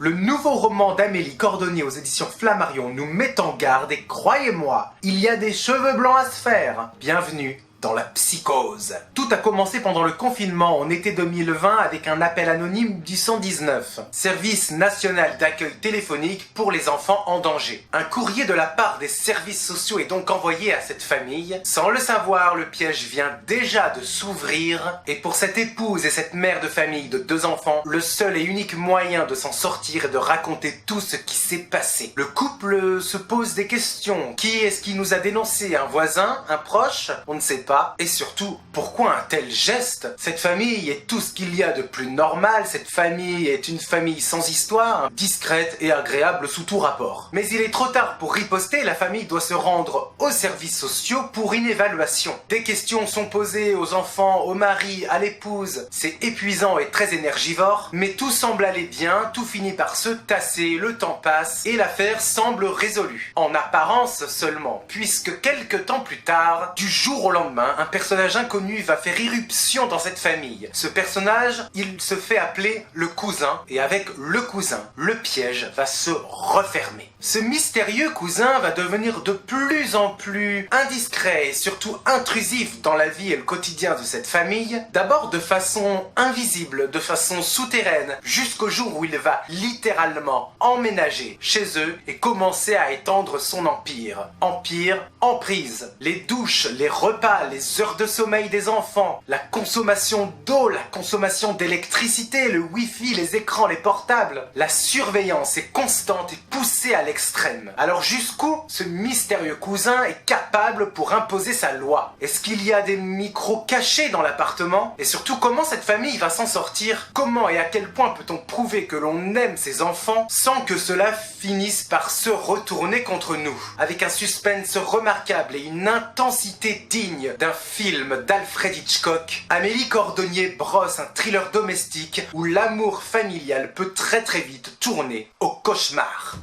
Le nouveau roman d'Amélie Cordonnier aux éditions Flammarion nous met en garde et croyez-moi, il y a des cheveux blancs à se faire. Bienvenue dans la psychose. Tout a commencé pendant le confinement en été 2020 avec un appel anonyme du 119, service national d'accueil téléphonique pour les enfants en danger. Un courrier de la part des services sociaux est donc envoyé à cette famille. Sans le savoir, le piège vient déjà de s'ouvrir et pour cette épouse et cette mère de famille de 2 enfants, le seul et unique moyen de s'en sortir est de raconter tout ce qui s'est passé. Le couple se pose des questions. Qui est-ce qui nous a dénoncé? Un voisin? Un proche? On ne sait pas. Et surtout, pourquoi un tel geste? Cette famille est tout ce qu'il y a de plus normal, cette famille est une famille sans histoire, discrète et agréable sous tout rapport. Mais il est trop tard pour riposter, la famille doit se rendre aux services sociaux pour une évaluation. Des questions sont posées aux enfants, au mari, à l'épouse, c'est épuisant et très énergivore, mais tout semble aller bien, tout finit par se tasser, le temps passe et l'affaire semble résolue. En apparence seulement, puisque quelques temps plus tard, du jour au lendemain, un personnage inconnu va faire irruption dans cette famille. Ce personnage, il se fait appeler le cousin, et avec le cousin, le piège va se refermer. Ce mystérieux cousin va devenir de plus en plus indiscret et surtout intrusif dans la vie et le quotidien de cette famille, d'abord de façon invisible, de façon souterraine, jusqu'au jour où il va littéralement emménager chez eux et commencer à étendre son empire. Empire, emprise. Les douches, les repas, repas, les heures de sommeil des enfants, la consommation d'eau, la consommation d'électricité, le wifi, les écrans, les portables. La surveillance est constante et poussée à l'extrême. Alors jusqu'où ce mystérieux cousin est capable pour imposer sa loi? Est-ce qu'il y a des micros cachés dans l'appartement? Et surtout, comment cette famille va s'en sortir? Comment et à quel point peut-on prouver que l'on aime ses enfants sans que cela finisse par se retourner contre nous? Avec un suspense remarquable et une intensité digne d'un film d'Alfred Hitchcock, Amélie Cordonnier brosse un thriller domestique où l'amour familial peut très vite tourner au cauchemar.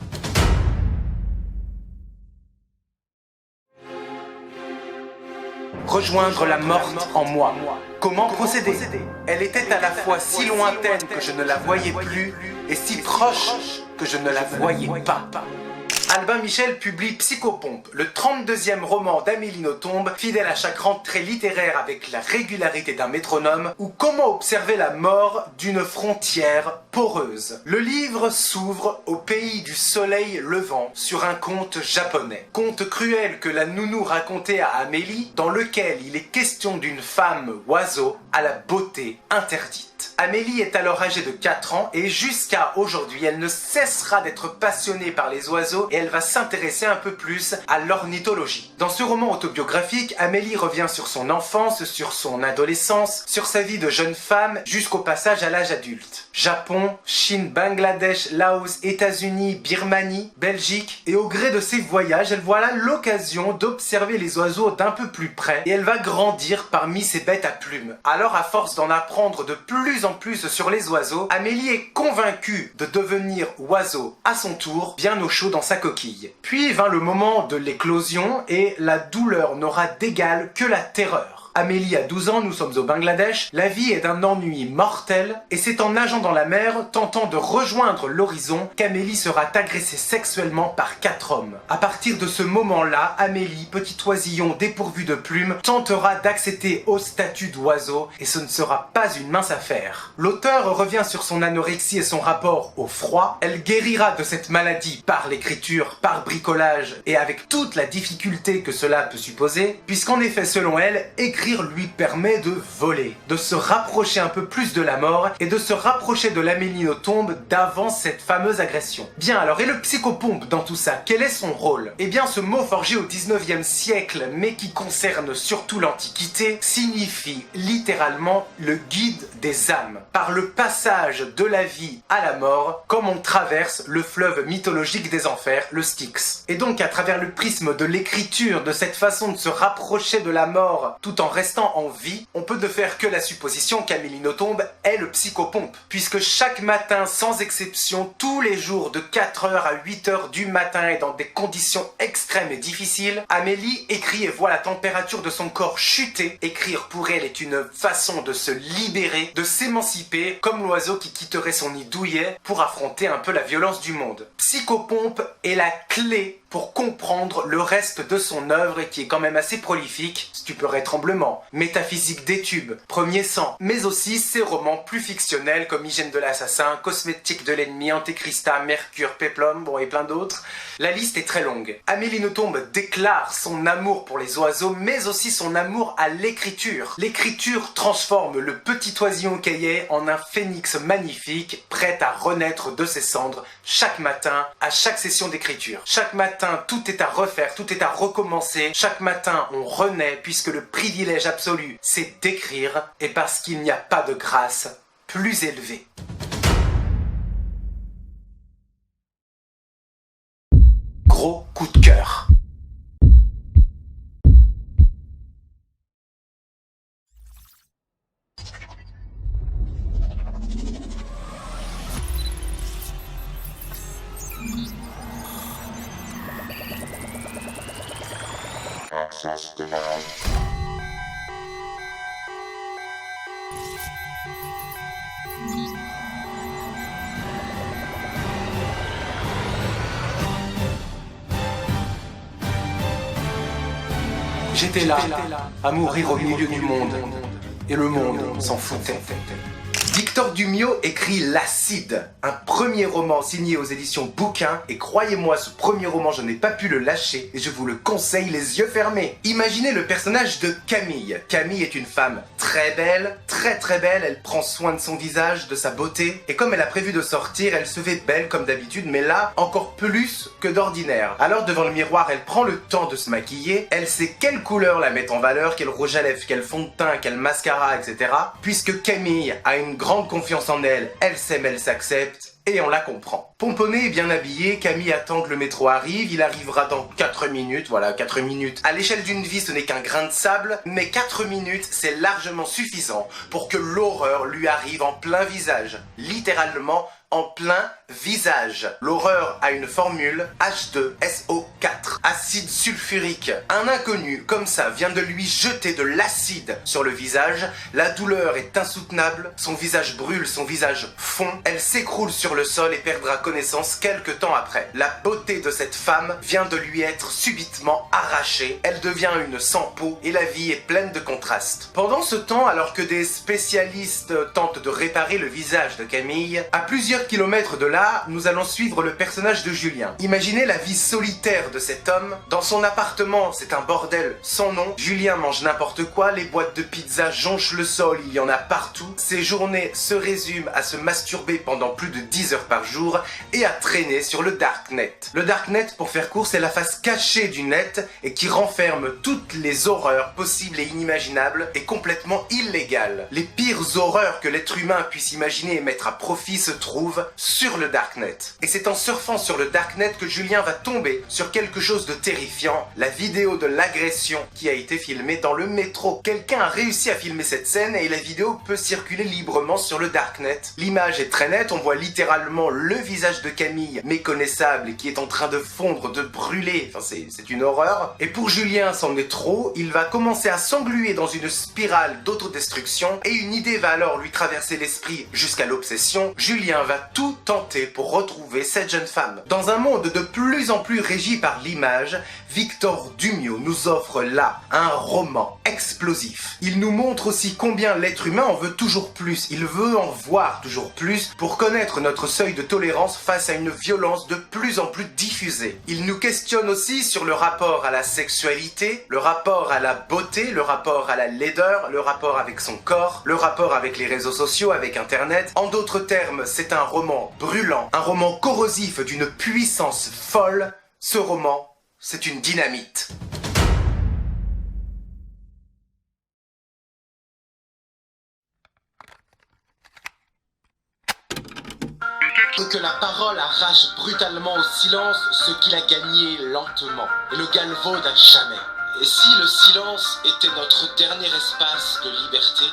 Rejoindre la morte en moi. Comment procéder? Elle était à la fois si lointaine que je ne la voyais plus et si proche que je ne la voyais pas. Albin Michel publie Psychopompe, le 32e roman d'Amélie Nothomb, fidèle à chaque rentrée littéraire avec la régularité d'un métronome, ou comment observer la mort d'une frontière poreuse. Le livre s'ouvre au pays du soleil levant sur un conte japonais. Conte cruel que la nounou racontait à Amélie, dans lequel il est question d'une femme oiseau à la beauté interdite. Amélie est alors âgée de 4 ans et jusqu'à aujourd'hui, elle ne cessera d'être passionnée par les oiseaux et elle va s'intéresser un peu plus à l'ornithologie. Dans ce roman autobiographique, Amélie revient sur son enfance, sur son adolescence, sur sa vie de jeune femme jusqu'au passage à l'âge adulte. Japon, Chine, Bangladesh, Laos, États-Unis, Birmanie, Belgique, et au gré de ses voyages, elle voit là l'occasion d'observer les oiseaux d'un peu plus près et elle va grandir parmi ces bêtes à plumes. Alors à force d'en apprendre de plus en plus sur les oiseaux, Amélie est convaincue de devenir oiseau à son tour, bien au chaud dans sa coquille. Puis vint le moment de l'éclosion et la douleur n'aura d'égal que la terreur. Amélie a 12 ans, nous sommes au Bangladesh, la vie est d'un ennui mortel et c'est en nageant dans la mer, tentant de rejoindre l'horizon, qu'Amélie sera agressée sexuellement par 4 hommes. À partir de ce moment-là, Amélie, petit oisillon dépourvu de plumes, tentera d'accéder au statut d'oiseau et ce ne sera pas une mince affaire. L'auteur revient sur son anorexie et son rapport au froid. Elle guérira de cette maladie par l'écriture, par bricolage et avec toute la difficulté que cela peut supposer, puisqu'en effet, selon elle, écrire lui permet de voler, de se rapprocher un peu plus de la mort et de se rapprocher de l'Amélie Nothomb d'avant cette fameuse agression. Bien alors, et le psychopompe dans tout ça, quel est son rôle? Eh bien, ce mot forgé au 19e siècle, mais qui concerne surtout l'Antiquité, signifie littéralement le guide des âmes. Par le passage de la vie à la mort, comme on traverse le fleuve mythologique des enfers, le Styx. Et donc, à travers le prisme de l'écriture, de cette façon de se rapprocher de la mort tout en restant en vie, on peut ne faire que la supposition qu'Amélie Nothomb est le psychopompe, puisque chaque matin, sans exception, tous les jours de 4h à 8h du matin et dans des conditions extrêmes et difficiles, Amélie écrit et voit la température de son corps chuter. Écrire pour elle est une façon de se libérer, de s'émanciper, comme l'oiseau qui quitterait son nid douillet pour affronter un peu la violence du monde. Psychopompe est la clé pour comprendre le reste de son œuvre et qui est quand même assez prolifique. Stupeur et tremblement, Métaphysique des tubes, Premier sang, mais aussi ses romans plus fictionnels comme Hygiène de l'assassin, Cosmétique de l'ennemi, Antéchrista, Mercure, Péplum, bon et plein d'autres. La liste est très longue. Amélie Nothomb déclare son amour pour les oiseaux, mais aussi son amour à l'écriture. L'écriture transforme le petit oisillon qu'elle est en un phénix magnifique, prêt à renaître de ses cendres chaque matin, à chaque session d'écriture. Chaque matin, tout est à refaire, tout est à recommencer. Chaque matin, on renaît, puisque le privilège absolu, c'est d'écrire, et parce qu'il n'y a pas de grâce plus élevée. Gros coup de cœur. Access denied. J'étais là, à mourir au milieu du monde, et le monde s'en foutait. Victor Dumiot écrit L'Acide, un premier roman signé aux éditions Bouquin, et croyez-moi, ce premier roman, je n'ai pas pu le lâcher et je vous le conseille les yeux fermés. Imaginez le personnage de Camille. Camille est une femme très belle, très belle, elle prend soin de son visage, de sa beauté, et comme elle a prévu de sortir, elle se fait belle comme d'habitude, mais là, encore plus que d'ordinaire. Alors devant le miroir, elle prend le temps de se maquiller, elle sait quelle couleur la mettre en valeur, quel rouge à lèvres, quel fond de teint, quel mascara, etc. Puisque Camille a une grande confiance en elle, elle s'aime, elle s'accepte, et on la comprend. Pomponnée et bien habillée, Camille attend que le métro arrive, il arrivera dans 4 minutes, voilà, 4 minutes. À l'échelle d'une vie, ce n'est qu'un grain de sable, mais 4 minutes, c'est largement suffisant pour que l'horreur lui arrive en plein visage. Littéralement, en plein visage. L'horreur a une formule H2SO4, acide sulfurique. Un inconnu, comme ça, vient de lui jeter de l'acide sur le visage. La douleur est insoutenable, son visage brûle, son visage fond. Elle s'écroule sur le sol et perdra connaissance quelques temps après. La beauté de cette femme vient de lui être subitement arrachée. Elle devient une sans-peau et la vie est pleine de contrastes. Pendant ce temps, alors que des spécialistes tentent de réparer le visage de Camille, à plusieurs kilomètres de là, nous allons suivre le personnage de Julien. Imaginez la vie solitaire de cet homme. Dans son appartement, c'est un bordel sans nom. Julien mange n'importe quoi, les boîtes de pizza jonchent le sol, il y en a partout. Ses journées se résument à se masturber pendant plus de 10 heures par jour et à traîner sur le darknet. Le darknet, pour faire court, c'est la face cachée du net et qui renferme toutes les horreurs possibles et inimaginables et complètement illégales. Les pires horreurs que l'être humain puisse imaginer et mettre à profit se trouvent sur le darknet. Et c'est en surfant sur le darknet que Julien va tomber sur quelque chose de terrifiant, la vidéo de l'agression qui a été filmée dans le métro. Quelqu'un a réussi à filmer cette scène et la vidéo peut circuler librement sur le darknet. L'image est très nette, on voit littéralement le visage de Camille, méconnaissable et qui est en train de fondre, de brûler, enfin c'est une horreur. Et pour Julien, c'en est trop, il va commencer à s'engluer dans une spirale d'autodestruction et une idée va alors lui traverser l'esprit jusqu'à l'obsession. Julien va tout tenter pour retrouver cette jeune femme. Dans un monde de plus en plus régi par l'image, Victor Dumiot nous offre là un roman explosif. Il nous montre aussi combien l'être humain en veut toujours plus, il veut en voir toujours plus pour connaître notre seuil de tolérance face à une violence de plus en plus diffusée. Il nous questionne aussi sur le rapport à la sexualité, le rapport à la beauté, le rapport à la laideur, le rapport avec son corps, le rapport avec les réseaux sociaux, avec internet. En d'autres termes, c'est un roman brûlant, un roman corrosif d'une puissance folle. Ce roman, c'est une dynamite. Que la parole arrache brutalement au silence ce qu'il a gagné lentement, et le galvaude à jamais. Et si le silence était notre dernier espace de liberté?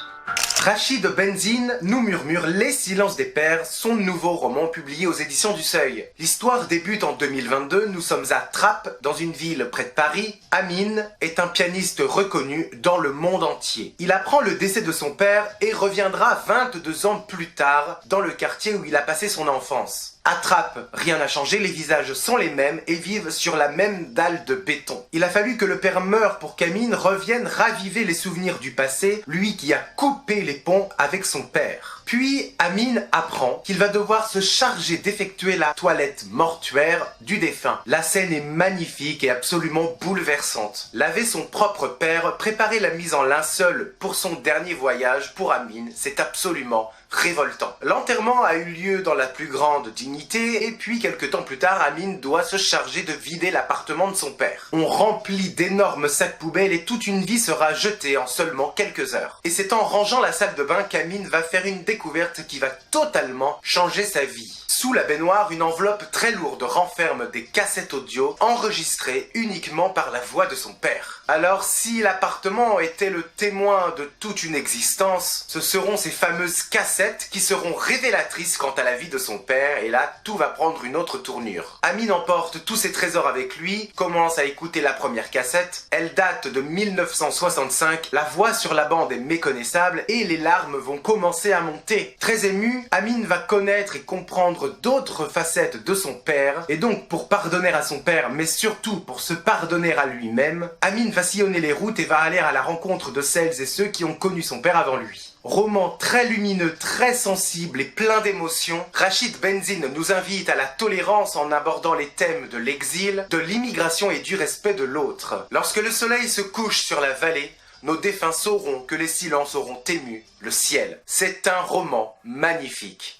Rachid Benzine nous murmure Les Silences des Pères, son nouveau roman publié aux éditions du Seuil. L'histoire débute en 2022, nous sommes à Trappes, dans une ville près de Paris. Amine est un pianiste reconnu dans le monde entier. Il apprend le décès de son père et reviendra 22 ans plus tard dans le quartier où il a passé son enfance. À Trappes, rien n'a changé, les visages sont les mêmes et vivent sur la même dalle de béton. Il a fallu que le père meure pour qu'Amine revienne raviver les souvenirs du passé, lui qui a coupé les ponts avec son père. Puis Amine apprend qu'il va devoir se charger d'effectuer la toilette mortuaire du défunt. La scène est magnifique et absolument bouleversante. Laver son propre père, préparer la mise en linceul pour son dernier voyage, pour Amine, c'est absolument révoltant. L'enterrement a eu lieu dans la plus grande dignité et puis quelques temps plus tard, Amine doit se charger de vider l'appartement de son père. On remplit d'énormes sacs poubelles et toute une vie sera jetée en seulement quelques heures. Et c'est en rangeant la salle de bain qu'Amine va faire une découverte qui va totalement changer sa vie. Sous la baignoire, une enveloppe très lourde renferme des cassettes audio enregistrées uniquement par la voix de son père. Alors si l'appartement était le témoin de toute une existence, ce seront ces fameuses cassettes qui seront révélatrices quant à la vie de son père, et là tout va prendre une autre tournure. Amine emporte tous ses trésors avec lui, commence à écouter la première cassette, elle date de 1965, la voix sur la bande est méconnaissable et les larmes vont commencer à monter. Très ému, Amine va connaître et comprendre d'autres facettes de son père, et donc pour pardonner à son père, mais surtout pour se pardonner à lui-même, Amine va sillonner les routes et va aller à la rencontre de celles et ceux qui ont connu son père avant lui. Roman très lumineux, très sensible et plein d'émotions, Rachid Benzine nous invite à la tolérance en abordant les thèmes de l'exil, de l'immigration et du respect de l'autre. Lorsque le soleil se couche sur la vallée, nos défunts sauront que les silences auront ému le ciel. C'est un roman magnifique.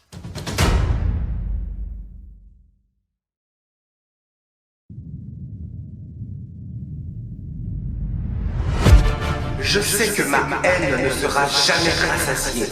Je sais que ma haine ne sera jamais rassasiée.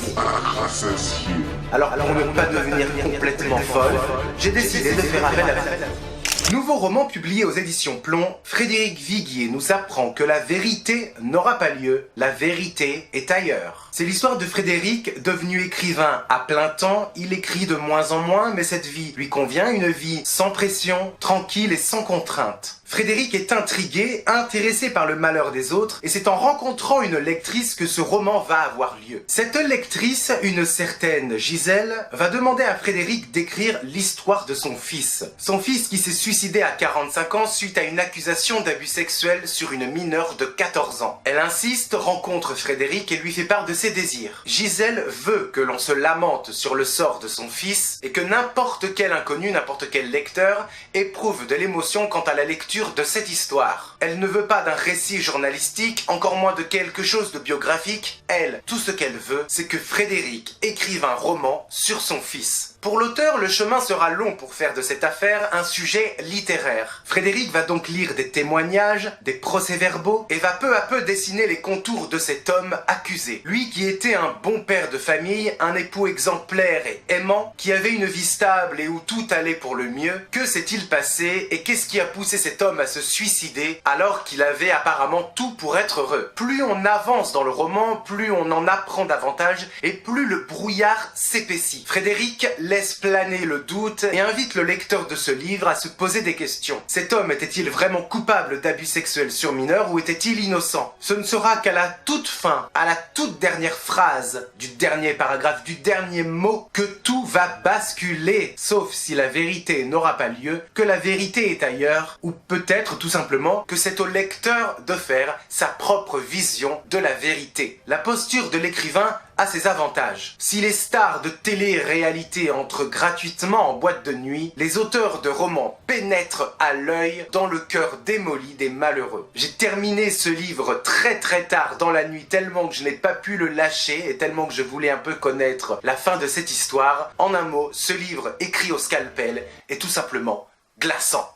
Alors pour ne pas devenir complètement folle, j'ai décidé de faire appel à vous. Nouveau roman publié aux éditions Plomb, Frédéric Viguier nous apprend que la vérité n'aura pas lieu, la vérité est ailleurs. C'est l'histoire de Frédéric, devenu écrivain à plein temps. Il écrit de moins en moins, mais cette vie lui convient, une vie sans pression, tranquille et sans contrainte. Frédéric est intrigué, intéressé par le malheur des autres, et c'est en rencontrant une lectrice que ce roman va avoir lieu. Cette lectrice, une certaine Gisèle, va demander à Frédéric d'écrire l'histoire de son fils. Son fils qui s'est suicidé à 45 ans suite à une accusation d'abus sexuel sur une mineure de 14 ans. Elle insiste, rencontre Frédéric et lui fait part de ses désirs. Gisèle veut que l'on se lamente sur le sort de son fils et que n'importe quel inconnu, n'importe quel lecteur éprouve de l'émotion quant à la lecture de cette histoire. Elle ne veut pas d'un récit journalistique, encore moins de quelque chose de biographique. Elle, tout ce qu'elle veut, c'est que Frédéric écrive un roman sur son fils. Pour l'auteur, le chemin sera long pour faire de cette affaire un sujet littéraire. Frédéric va donc lire des témoignages, des procès-verbaux, et va peu à peu dessiner les contours de cet homme accusé. Lui qui était un bon père de famille, un époux exemplaire et aimant, qui avait une vie stable et où tout allait pour le mieux, que s'est-il passé et qu'est-ce qui a poussé cet homme à se suicider alors qu'il avait apparemment tout pour être heureux? Plus on avance dans le roman, plus on en apprend davantage et plus le brouillard s'épaissit. Frédéric laisse planer le doute et invite le lecteur de ce livre à se poser des questions. Cet homme était-il vraiment coupable d'abus sexuels sur mineurs ou était-il innocent? Ce ne sera qu'à la toute fin, à la toute dernière phrase du dernier paragraphe, du dernier mot, que tout va basculer, sauf si la vérité n'aura pas lieu, que la vérité est ailleurs, ou peut-être tout simplement que c'est au lecteur de faire sa propre vision de la vérité. La posture de l'écrivain a ses avantages. Si les stars de télé-réalité entrent gratuitement en boîte de nuit, les auteurs de romans pénètrent à l'œil dans le cœur démoli des malheureux. J'ai terminé ce livre très tard dans la nuit, tellement que je n'ai pas pu le lâcher et tellement que je voulais un peu connaître la fin de cette histoire. En un mot, ce livre écrit au scalpel est tout simplement glaçant.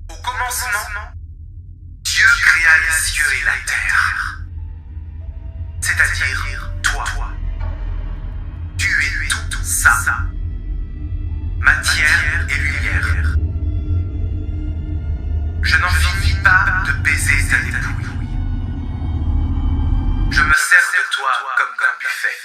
Au commencement, Dieu créa les cieux et la terre, c'est-à-dire toi. Tu es tout ça, matière et lumière. Je n'en finis pas de baiser ta dépouille. Je me sers de toi comme d'un buffet.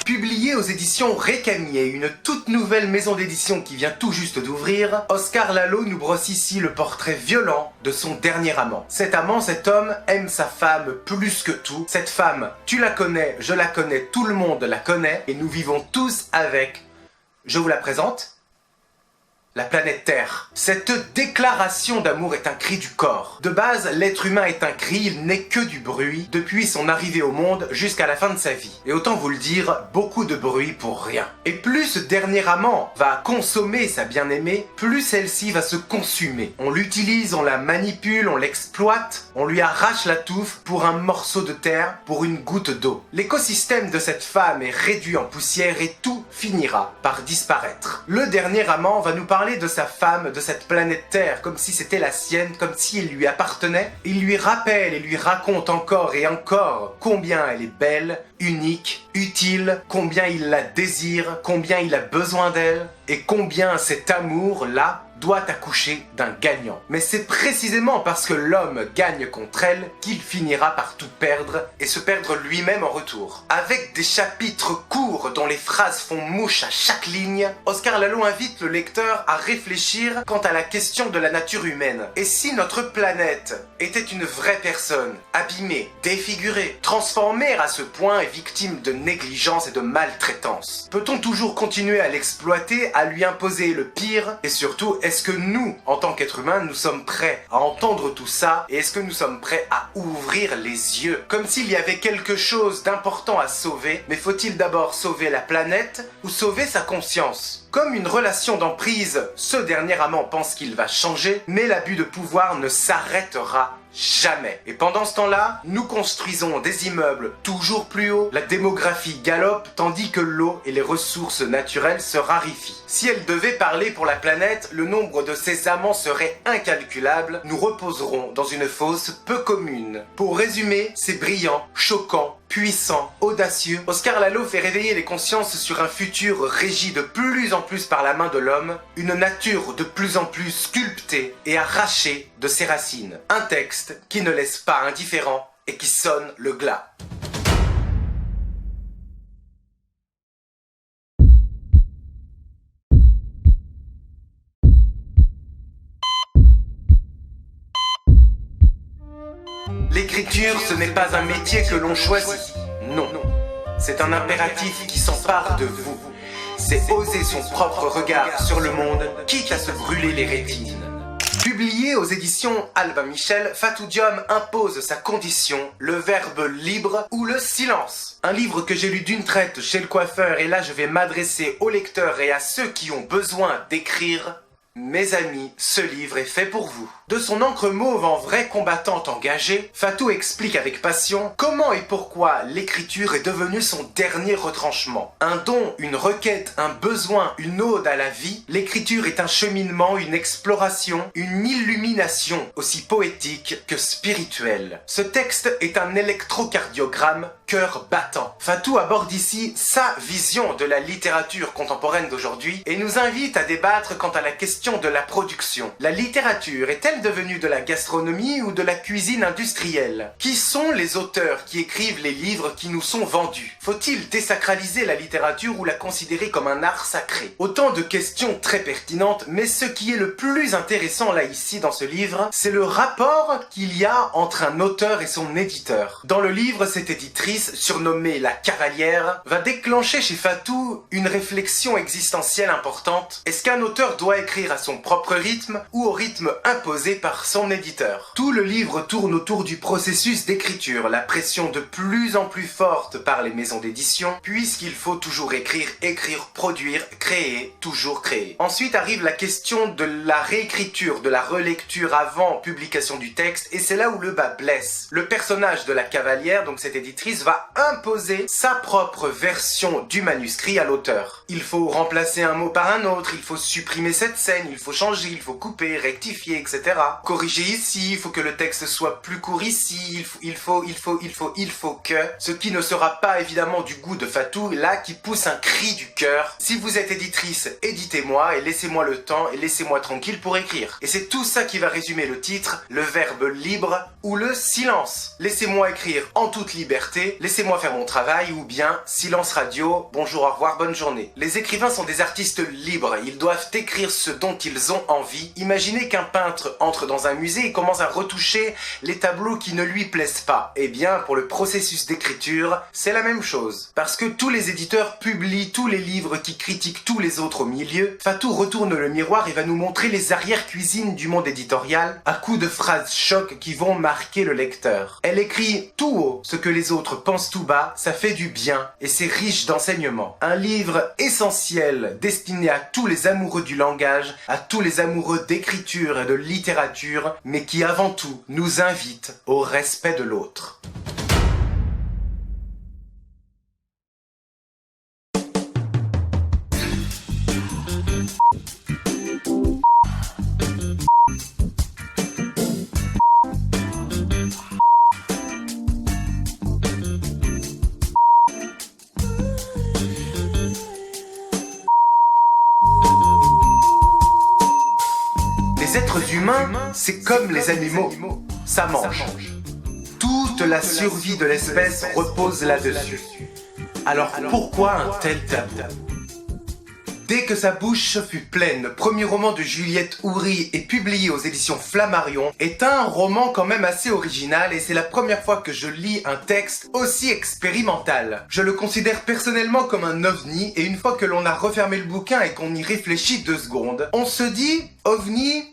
Publié aux éditions Récamier, une toute nouvelle maison d'édition qui vient tout juste d'ouvrir, Oscar Lalo nous brosse ici le portrait violent de son dernier amant. Cet amant, cet homme, aime sa femme plus que tout. Cette femme, tu la connais, je la connais, tout le monde la connaît, et nous vivons tous avec. Je vous la présente. La planète Terre. Cette déclaration d'amour est un cri du corps. De base, l'être humain est un cri, il n'est que du bruit, depuis son arrivée au monde jusqu'à la fin de sa vie. Et autant vous le dire, beaucoup de bruit pour rien. Et plus ce dernier amant va consommer sa bien-aimée, plus celle-ci va se consumer. On l'utilise, on la manipule, on l'exploite, on lui arrache la touffe pour un morceau de terre, pour une goutte d'eau. L'écosystème de cette femme est réduit en poussière et tout finira par disparaître. Le dernier amant va nous parler de sa femme, de cette planète Terre, comme si c'était la sienne, comme si elle lui appartenait. Il lui rappelle et lui raconte encore et encore combien elle est belle, unique, utile, combien il la désire, combien il a besoin d'elle, et combien cet amour-là doit accoucher d'un gagnant. Mais c'est précisément parce que l'homme gagne contre elle qu'il finira par tout perdre et se perdre lui-même en retour. Avec des chapitres courts dont les phrases font mouche à chaque ligne, Oscar Lalo invite le lecteur à réfléchir quant à la question de la nature humaine. Et si notre planète était une vraie personne, abîmée, défigurée, transformée à ce point et victime de négligence et de maltraitance? Peut-on toujours continuer à l'exploiter, à lui imposer le pire? Et surtout, est-ce que nous, en tant qu'êtres humains, nous sommes prêts à entendre tout ça? Et est-ce que nous sommes prêts à ouvrir les yeux? Comme s'il y avait quelque chose d'important à sauver, mais faut-il d'abord sauver la planète ou sauver sa conscience? Comme une relation d'emprise, ce dernier amant pense qu'il va changer, mais l'abus de pouvoir ne s'arrêtera jamais. Et pendant ce temps-là, nous construisons des immeubles toujours plus hauts, la démographie galope, tandis que l'eau et les ressources naturelles se raréfient. Si elle devait parler pour la planète, le nombre de ses amants serait incalculable, nous reposerons dans une fosse peu commune. Pour résumer, c'est brillant, choquant, puissant, audacieux. Oscar Lalo fait réveiller les consciences sur un futur régi de plus en plus par la main de l'homme, une nature de plus en plus sculptée et arrachée de ses racines. Un texte qui ne laisse pas indifférent et qui sonne le glas. L'écriture, ce n'est pas un métier que l'on choisit. Non. C'est un impératif qui s'empare de vous. C'est oser son propre regard sur le monde, quitte à se brûler les rétines. Publié aux éditions Albin Michel, Fatou Diome impose sa condition, le verbe libre ou le silence. Un livre que j'ai lu d'une traite chez le coiffeur, et là je vais m'adresser aux lecteurs et à ceux qui ont besoin d'écrire. Mes amis, ce livre est fait pour vous. De son encre mauve en vraie combattante engagée, Fatou explique avec passion comment et pourquoi l'écriture est devenue son dernier retranchement. Un don, une requête, un besoin, une ode à la vie, l'écriture est un cheminement, une exploration, une illumination aussi poétique que spirituelle. Ce texte est un électrocardiogramme, cœur battant. Fatou aborde ici sa vision de la littérature contemporaine d'aujourd'hui et nous invite à débattre quant à la question de la production. La littérature est-elle devenue de la gastronomie ou de la cuisine industrielle? Qui sont les auteurs qui écrivent les livres qui nous sont vendus? Faut-il désacraliser la littérature ou la considérer comme un art sacré? Autant de questions très pertinentes, mais ce qui est le plus intéressant là ici dans ce livre, c'est le rapport qu'il y a entre un auteur et son éditeur. Dans le livre, cette éditrice, surnommée la Cavalière, va déclencher chez Fatou une réflexion existentielle importante. Est-ce qu'un auteur doit écrire à son propre rythme ou au rythme imposé par son éditeur? Tout le livre tourne autour du processus d'écriture, la pression de plus en plus forte par les maisons d'édition, puisqu'il faut toujours écrire, produire, créer, toujours créer. Ensuite arrive la question de la réécriture, de la relecture avant publication du texte, et c'est là où le bas blesse. Le personnage de la Cavalière, donc cette éditrice, va imposer sa propre version du manuscrit à l'auteur. Il faut remplacer un mot par un autre, il faut supprimer cette scène, il faut changer, il faut couper, rectifier, etc. Corriger ici, il faut que le texte soit plus court ici, il faut que... Ce qui ne sera pas évidemment du goût de Fatou, là qui pousse un cri du cœur. Si vous êtes éditrice, éditez-moi et laissez-moi le temps et laissez-moi tranquille pour écrire. Et c'est tout ça qui va résumer le titre, le verbe libre ou le silence. Laissez-moi écrire en toute liberté, laissez-moi faire mon travail ou bien silence radio, bonjour, au revoir, bonne journée. Les écrivains sont des artistes libres, ils doivent écrire ce dont ils ont envie. Imaginez qu'un peintre entre dans un musée et commence à retoucher les tableaux qui ne lui plaisent pas. Eh bien, pour le processus d'écriture, c'est la même chose. Parce que tous les éditeurs publient tous les livres qui critiquent tous les autres au milieu, Fatou retourne le miroir et va nous montrer les arrière-cuisines du monde éditorial à coups de phrases chocs qui vont marquer le lecteur. Elle écrit tout haut ce que les autres pensent tout bas, ça fait du bien et c'est riche d'enseignements. Un livre essentiel destiné à tous les amoureux du langage, à tous les amoureux d'écriture et de littérature, mais qui avant tout nous invite au respect de l'autre. c'est comme les animaux, ça mange. Toute la survie de l'espèce repose là-dessus. Alors pourquoi un tel tabou ? Dès que sa bouche fut pleine, le premier roman de Juliette Houry est publié aux éditions Flammarion, est un roman quand même assez original et c'est la première fois que je lis un texte aussi expérimental. Je le considère personnellement comme un ovni et une fois que l'on a refermé le bouquin et qu'on y réfléchit 2 secondes, on se dit ovni,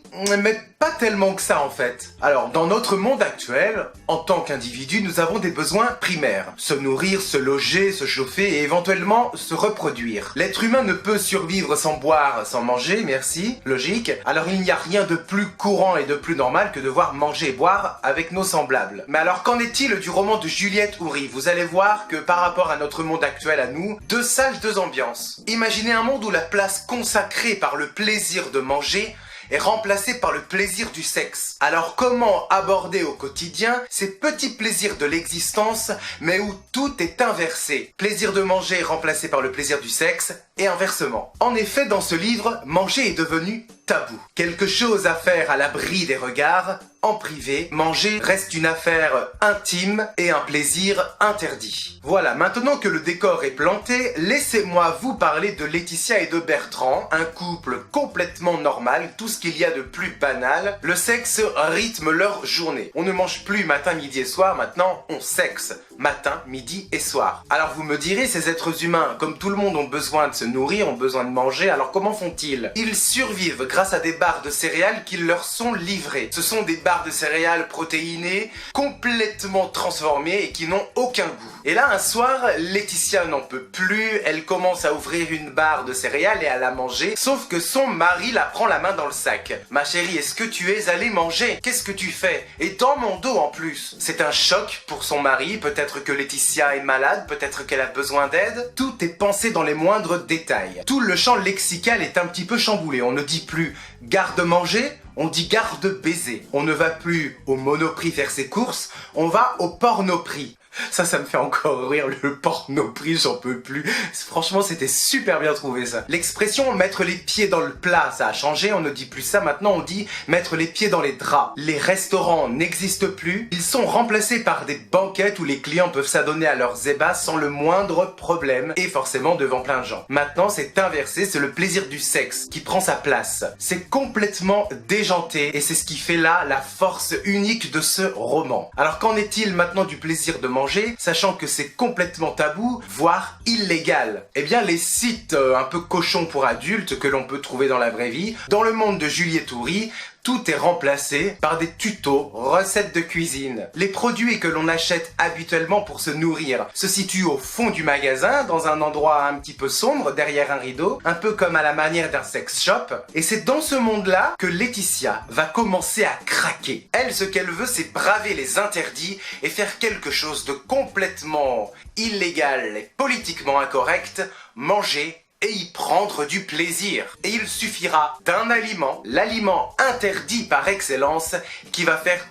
mais pas tellement que ça en fait. Alors dans notre monde actuel, en tant qu'individu, nous avons des besoins primaires. Se nourrir, se loger, se chauffer et éventuellement se reproduire. L'être humain ne peut survivre sans boire, sans manger, merci, logique. Alors il n'y a rien de plus courant et de plus normal que de devoir manger et boire avec nos semblables. Mais alors qu'en est-il du roman de Juliette Houry ? Vous allez voir que par rapport à notre monde actuel à nous, 2 salles, 2 ambiances. Imaginez un monde où la place consacrée par le plaisir de manger est remplacé par le plaisir du sexe. Alors comment aborder au quotidien ces petits plaisirs de l'existence, mais où tout est inversé ? Plaisir de manger remplacé par le plaisir du sexe, et inversement. En effet, dans ce livre, manger est devenu tabou. Quelque chose à faire à l'abri des regards, en privé, manger reste une affaire intime et un plaisir interdit. Voilà, maintenant que le décor est planté, laissez-moi vous parler de Laetitia et de Bertrand, un couple complètement normal, tout ce qu'il y a de plus banal. Le sexe rythme leur journée. On ne mange plus matin, midi et soir, maintenant on sexe. Matin, midi et soir. Alors vous me direz, ces êtres humains, comme tout le monde, ont besoin de se nourrir, ont besoin de manger, alors comment font-ils ? Ils survivent grâce à des barres de céréales qui leur sont livrées. Ce sont des barres de céréales protéinées, complètement transformées et qui n'ont aucun goût. Et là, un soir, Laetitia n'en peut plus, elle commence à ouvrir une barre de céréales et à la manger, sauf que son mari la prend la main dans le sac. « Ma chérie, est-ce que tu es allée manger ? Qu'est-ce que tu fais ? Et dans mon dos en plus !» C'est un choc pour son mari, peut-être que Laetitia est malade, peut-être qu'elle a besoin d'aide. Tout est pensé dans les moindres détails. Tout le champ lexical est un petit peu chamboulé, on ne dit plus « garde-manger », on dit garde-baiser. On ne va plus au Monoprix faire ses courses, on va au Pornoprix. Ça me fait encore rire, le Pornoprix, j'en peux plus. Franchement, c'était super bien trouvé ça. L'expression mettre les pieds dans le plat, ça a changé, on ne dit plus ça, maintenant on dit mettre les pieds dans les draps. Les restaurants n'existent plus, ils sont remplacés par des banquettes où les clients peuvent s'adonner à leurs ébats sans le moindre problème, et forcément devant plein de gens. Maintenant, c'est inversé, c'est le plaisir du sexe qui prend sa place. C'est complètement déjanté, et c'est ce qui fait là la force unique de ce roman. Alors qu'en est-il maintenant du plaisir de manger, sachant que c'est complètement tabou, voire illégal? Eh bien, les sites un peu cochons pour adultes que l'on peut trouver dans la vraie vie, dans le monde de Juliette Houry, tout est remplacé par des tutos, recettes de cuisine. Les produits que l'on achète habituellement pour se nourrir se situent au fond du magasin, dans un endroit un petit peu sombre, derrière un rideau, un peu comme à la manière d'un sex shop. Et c'est dans ce monde-là que Laetitia va commencer à craquer. Elle, ce qu'elle veut, c'est braver les interdits et faire quelque chose de complètement illégal et politiquement incorrect, manger et y prendre du plaisir. Et il suffira d'un aliment, l'aliment interdit par excellence, qui va faire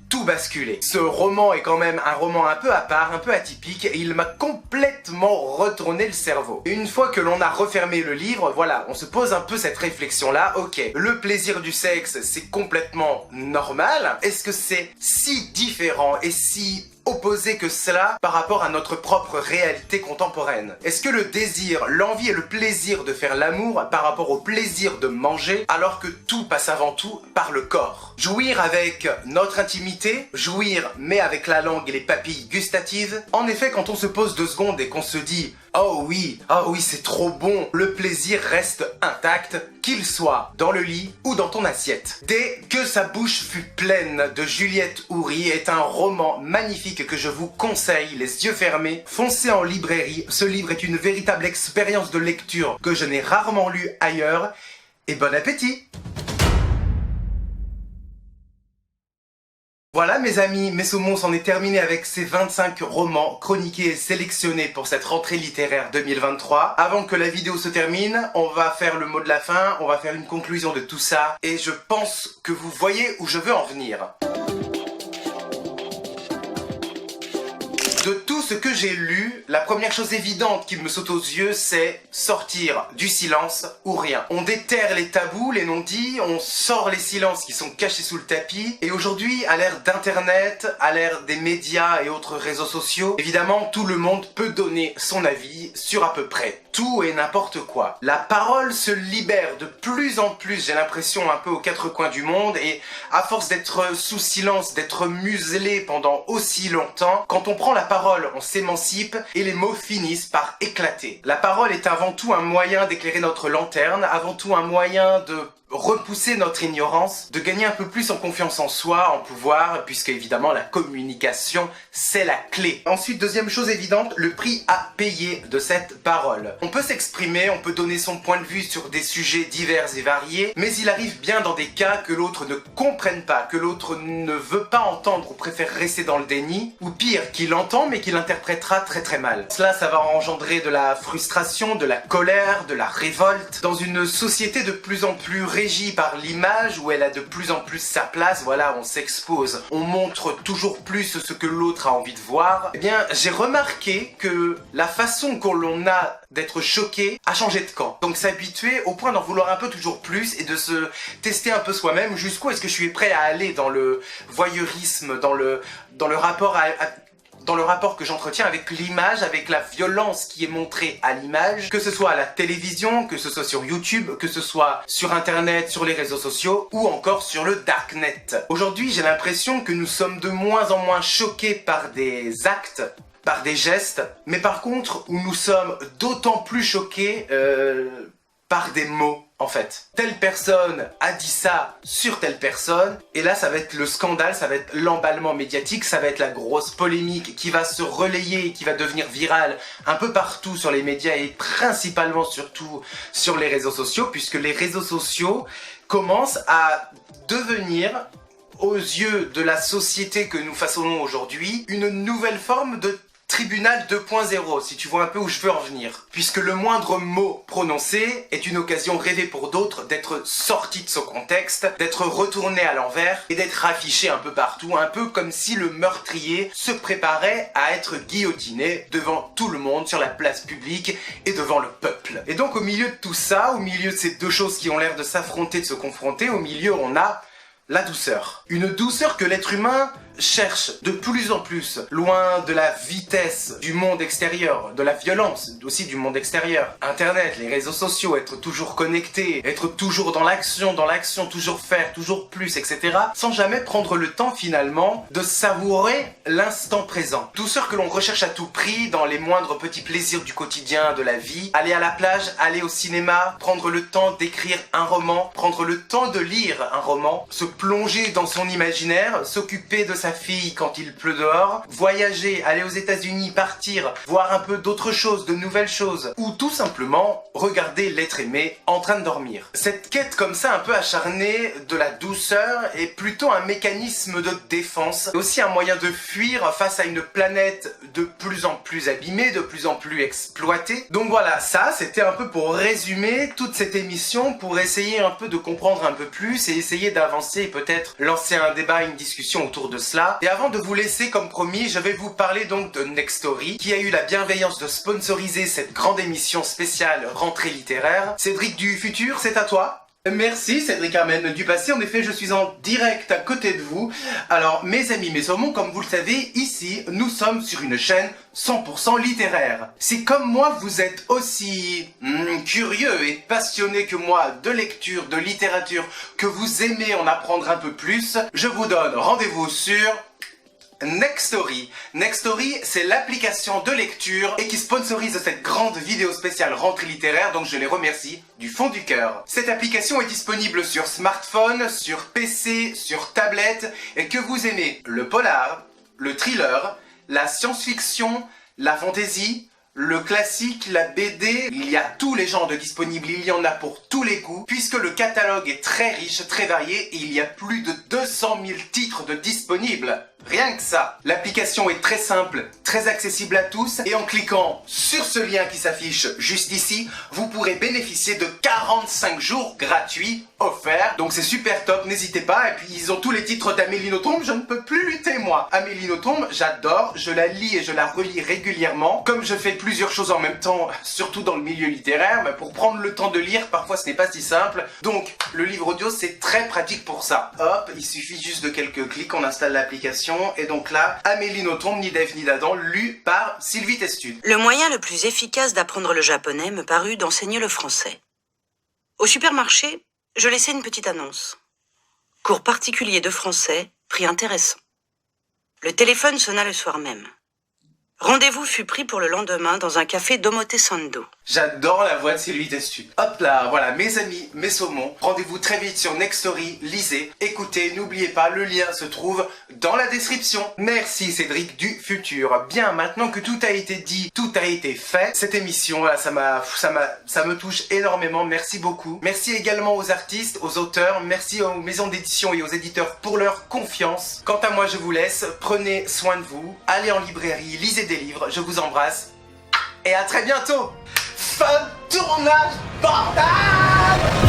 tout basculer. Ce roman est quand même un roman un peu à part, un peu atypique, et il m'a complètement retourné le cerveau. Une fois que l'on a refermé le livre, voilà, on se pose un peu cette réflexion-là, ok, le plaisir du sexe, c'est complètement normal. Est-ce que c'est si différent et si opposé que cela par rapport à notre propre réalité contemporaine? Est-ce que le désir, l'envie et le plaisir de faire l'amour par rapport au plaisir de manger, alors que tout passe avant tout par le corps? Jouir avec notre intimité, jouir mais avec la langue et les papilles gustatives. En effet, quand on se pose 2 secondes et qu'on se dit oh oui, c'est trop bon, le plaisir reste intact, qu'il soit dans le lit ou dans ton assiette. Dès que sa bouche fut pleine de Juliette Houry est un roman magnifique que je vous conseille, les yeux fermés. Foncez en librairie, ce livre est une véritable expérience de lecture que je n'ai rarement lu ailleurs, et bon appétit! Voilà mes amis, mes saumons, c'en est terminé avec ces 25 romans chroniqués et sélectionnés pour cette rentrée littéraire 2023. Avant que la vidéo se termine, on va faire le mot de la fin, on va faire une conclusion de tout ça, et je pense que vous voyez où je veux en venir. De tout ce que j'ai lu, la première chose évidente qui me saute aux yeux, c'est sortir du silence ou rien. On déterre les tabous, les non-dits, on sort les silences qui sont cachés sous le tapis. Et aujourd'hui, à l'ère d'internet, à l'ère des médias et autres réseaux sociaux, évidemment, tout le monde peut donner son avis sur à peu près tout et n'importe quoi. La parole se libère de plus en plus, j'ai l'impression, un peu aux quatre coins du monde, et à force d'être sous silence, d'être muselé pendant aussi longtemps, quand on prend la parole, on s'émancipe et les mots finissent par éclater. La parole est avant tout un moyen d'éclairer notre lanterne, avant tout un moyen de repousser notre ignorance, de gagner un peu plus en confiance en soi, en pouvoir, puisque évidemment la communication, c'est la clé. Ensuite, deuxième chose évidente, le prix à payer de cette parole. On peut s'exprimer, on peut donner son point de vue sur des sujets divers et variés, mais il arrive bien dans des cas que l'autre ne comprenne pas, que l'autre ne veut pas entendre ou préfère rester dans le déni, ou pire, qu'il entend mais qu'il interprétera très très mal. Cela, ça va engendrer de la frustration, de la colère, de la révolte, dans une société de plus en plus régie par l'image, où elle a de plus en plus sa place. Voilà, on s'expose, on montre toujours plus ce que l'autre a envie de voir. Eh bien, j'ai remarqué que la façon qu'on l'on a d'être choqué a changé de camp. Donc s'habituer au point d'en vouloir un peu toujours plus et de se tester un peu soi-même, jusqu'où est-ce que je suis prêt à aller dans le voyeurisme, dans le rapport dans le rapport que j'entretiens avec l'image, avec la violence qui est montrée à l'image, que ce soit à la télévision, que ce soit sur YouTube, que ce soit sur internet, sur les réseaux sociaux, ou encore sur le darknet. Aujourd'hui, j'ai l'impression que nous sommes de moins en moins choqués par des actes, par des gestes, mais par contre, où nous sommes d'autant plus choqués par des mots. En fait, telle personne a dit ça sur telle personne, et là ça va être le scandale, ça va être l'emballement médiatique, ça va être la grosse polémique qui va se relayer, qui va devenir virale un peu partout sur les médias et principalement surtout sur les réseaux sociaux, puisque les réseaux sociaux commencent à devenir, aux yeux de la société que nous façonnons aujourd'hui, une nouvelle forme de tribunal 2.0, si tu vois un peu où je veux en venir. Puisque le moindre mot prononcé est une occasion rêvée pour d'autres d'être sorti de son contexte, d'être retourné à l'envers et d'être affiché un peu partout, un peu comme si le meurtrier se préparait à être guillotiné devant tout le monde sur la place publique et devant le peuple. Et donc au milieu de tout ça, au milieu de ces deux choses qui ont l'air de s'affronter, de se confronter, au milieu on a la douceur. Une douceur que l'être humain cherche de plus en plus, loin de la vitesse du monde extérieur, de la violence aussi du monde extérieur. Internet, les réseaux sociaux, être toujours connecté, être toujours dans l'action, toujours faire, toujours plus, etc. Sans jamais prendre le temps finalement de savourer l'instant présent. Douceur que l'on recherche à tout prix dans les moindres petits plaisirs du quotidien, de la vie. Aller à la plage, aller au cinéma, prendre le temps d'écrire un roman, prendre le temps de lire un roman, se plonger dans son imaginaire, s'occuper de sa fille quand il pleut dehors, voyager, aller aux États-Unis, partir, voir un peu d'autres choses, de nouvelles choses, ou tout simplement regarder l'être aimé en train de dormir. Cette quête comme ça un peu acharnée de la douceur est plutôt un mécanisme de défense, aussi un moyen de fuir face à une planète de plus en plus abîmée, de plus en plus exploitée. Donc voilà, ça c'était un peu pour résumer toute cette émission, pour essayer un peu de comprendre un peu plus et essayer d'avancer et peut-être lancer un débat, une discussion autour de cela. Et avant de vous laisser, comme promis, je vais vous parler donc de Nextory, qui a eu la bienveillance de sponsoriser cette grande émission spéciale rentrée littéraire. Cédric du futur, c'est à toi. Merci Cédric Armen du passé, en effet je suis en direct à côté de vous. Alors mes amis, mes saumons, comme vous le savez, ici nous sommes sur une chaîne 100% littéraire. Si comme moi vous êtes aussi curieux et passionné que moi de lecture, de littérature, que vous aimez en apprendre un peu plus, je vous donne rendez-vous sur Nextory. Nextory, c'est l'application de lecture et qui sponsorise cette grande vidéo spéciale rentrée littéraire, donc je les remercie du fond du cœur. Cette application est disponible sur smartphone, sur PC, sur tablette, et que vous aimez le polar, le thriller, la science-fiction, la fantasy, le classique, la BD, il y a tous les genres de disponibles, il y en a pour tous les goûts, puisque le catalogue est très riche, très varié, et il y a plus de 200 000 titres de disponibles. Rien que ça. L'application est très simple, très accessible à tous, et en cliquant sur ce lien qui s'affiche juste ici, vous pourrez bénéficier de 45 jours gratuits offert. Donc c'est super top, n'hésitez pas. Et puis ils ont tous les titres d'Amélie Nothomb, je ne peux plus lutter moi. Amélie Nothomb, j'adore, je la lis et je la relis régulièrement. Comme je fais plusieurs choses en même temps, surtout dans le milieu littéraire, mais pour prendre le temps de lire, parfois ce n'est pas si simple. Donc le livre audio c'est très pratique pour ça. Hop, il suffit juste de quelques clics, on installe l'application. Et donc là, Amélie Nothomb, ni d'Ève ni d'Adam, lu par Sylvie Testud. Le moyen le plus efficace d'apprendre le japonais me parut d'enseigner le français. Au supermarché, je laissai une petite annonce. Cours particulier de français, prix intéressant. Le téléphone sonna le soir même. Rendez-vous fut pris pour le lendemain dans un café d'Omotesando. J'adore la voix de Sylvie Testud. Hop là, voilà, mes amis, mes saumons. Rendez-vous très vite sur Nextory, lisez, écoutez, n'oubliez pas, le lien se trouve dans la description. Merci Cédric du futur. Bien, maintenant que tout a été dit, tout a été fait, cette émission, là, ça me touche énormément, merci beaucoup. Merci également aux artistes, aux auteurs, merci aux maisons d'édition et aux éditeurs pour leur confiance. Quant à moi, je vous laisse, prenez soin de vous, allez en librairie, lisez des livres, je vous embrasse et à très bientôt. Fin de tournage, bordel!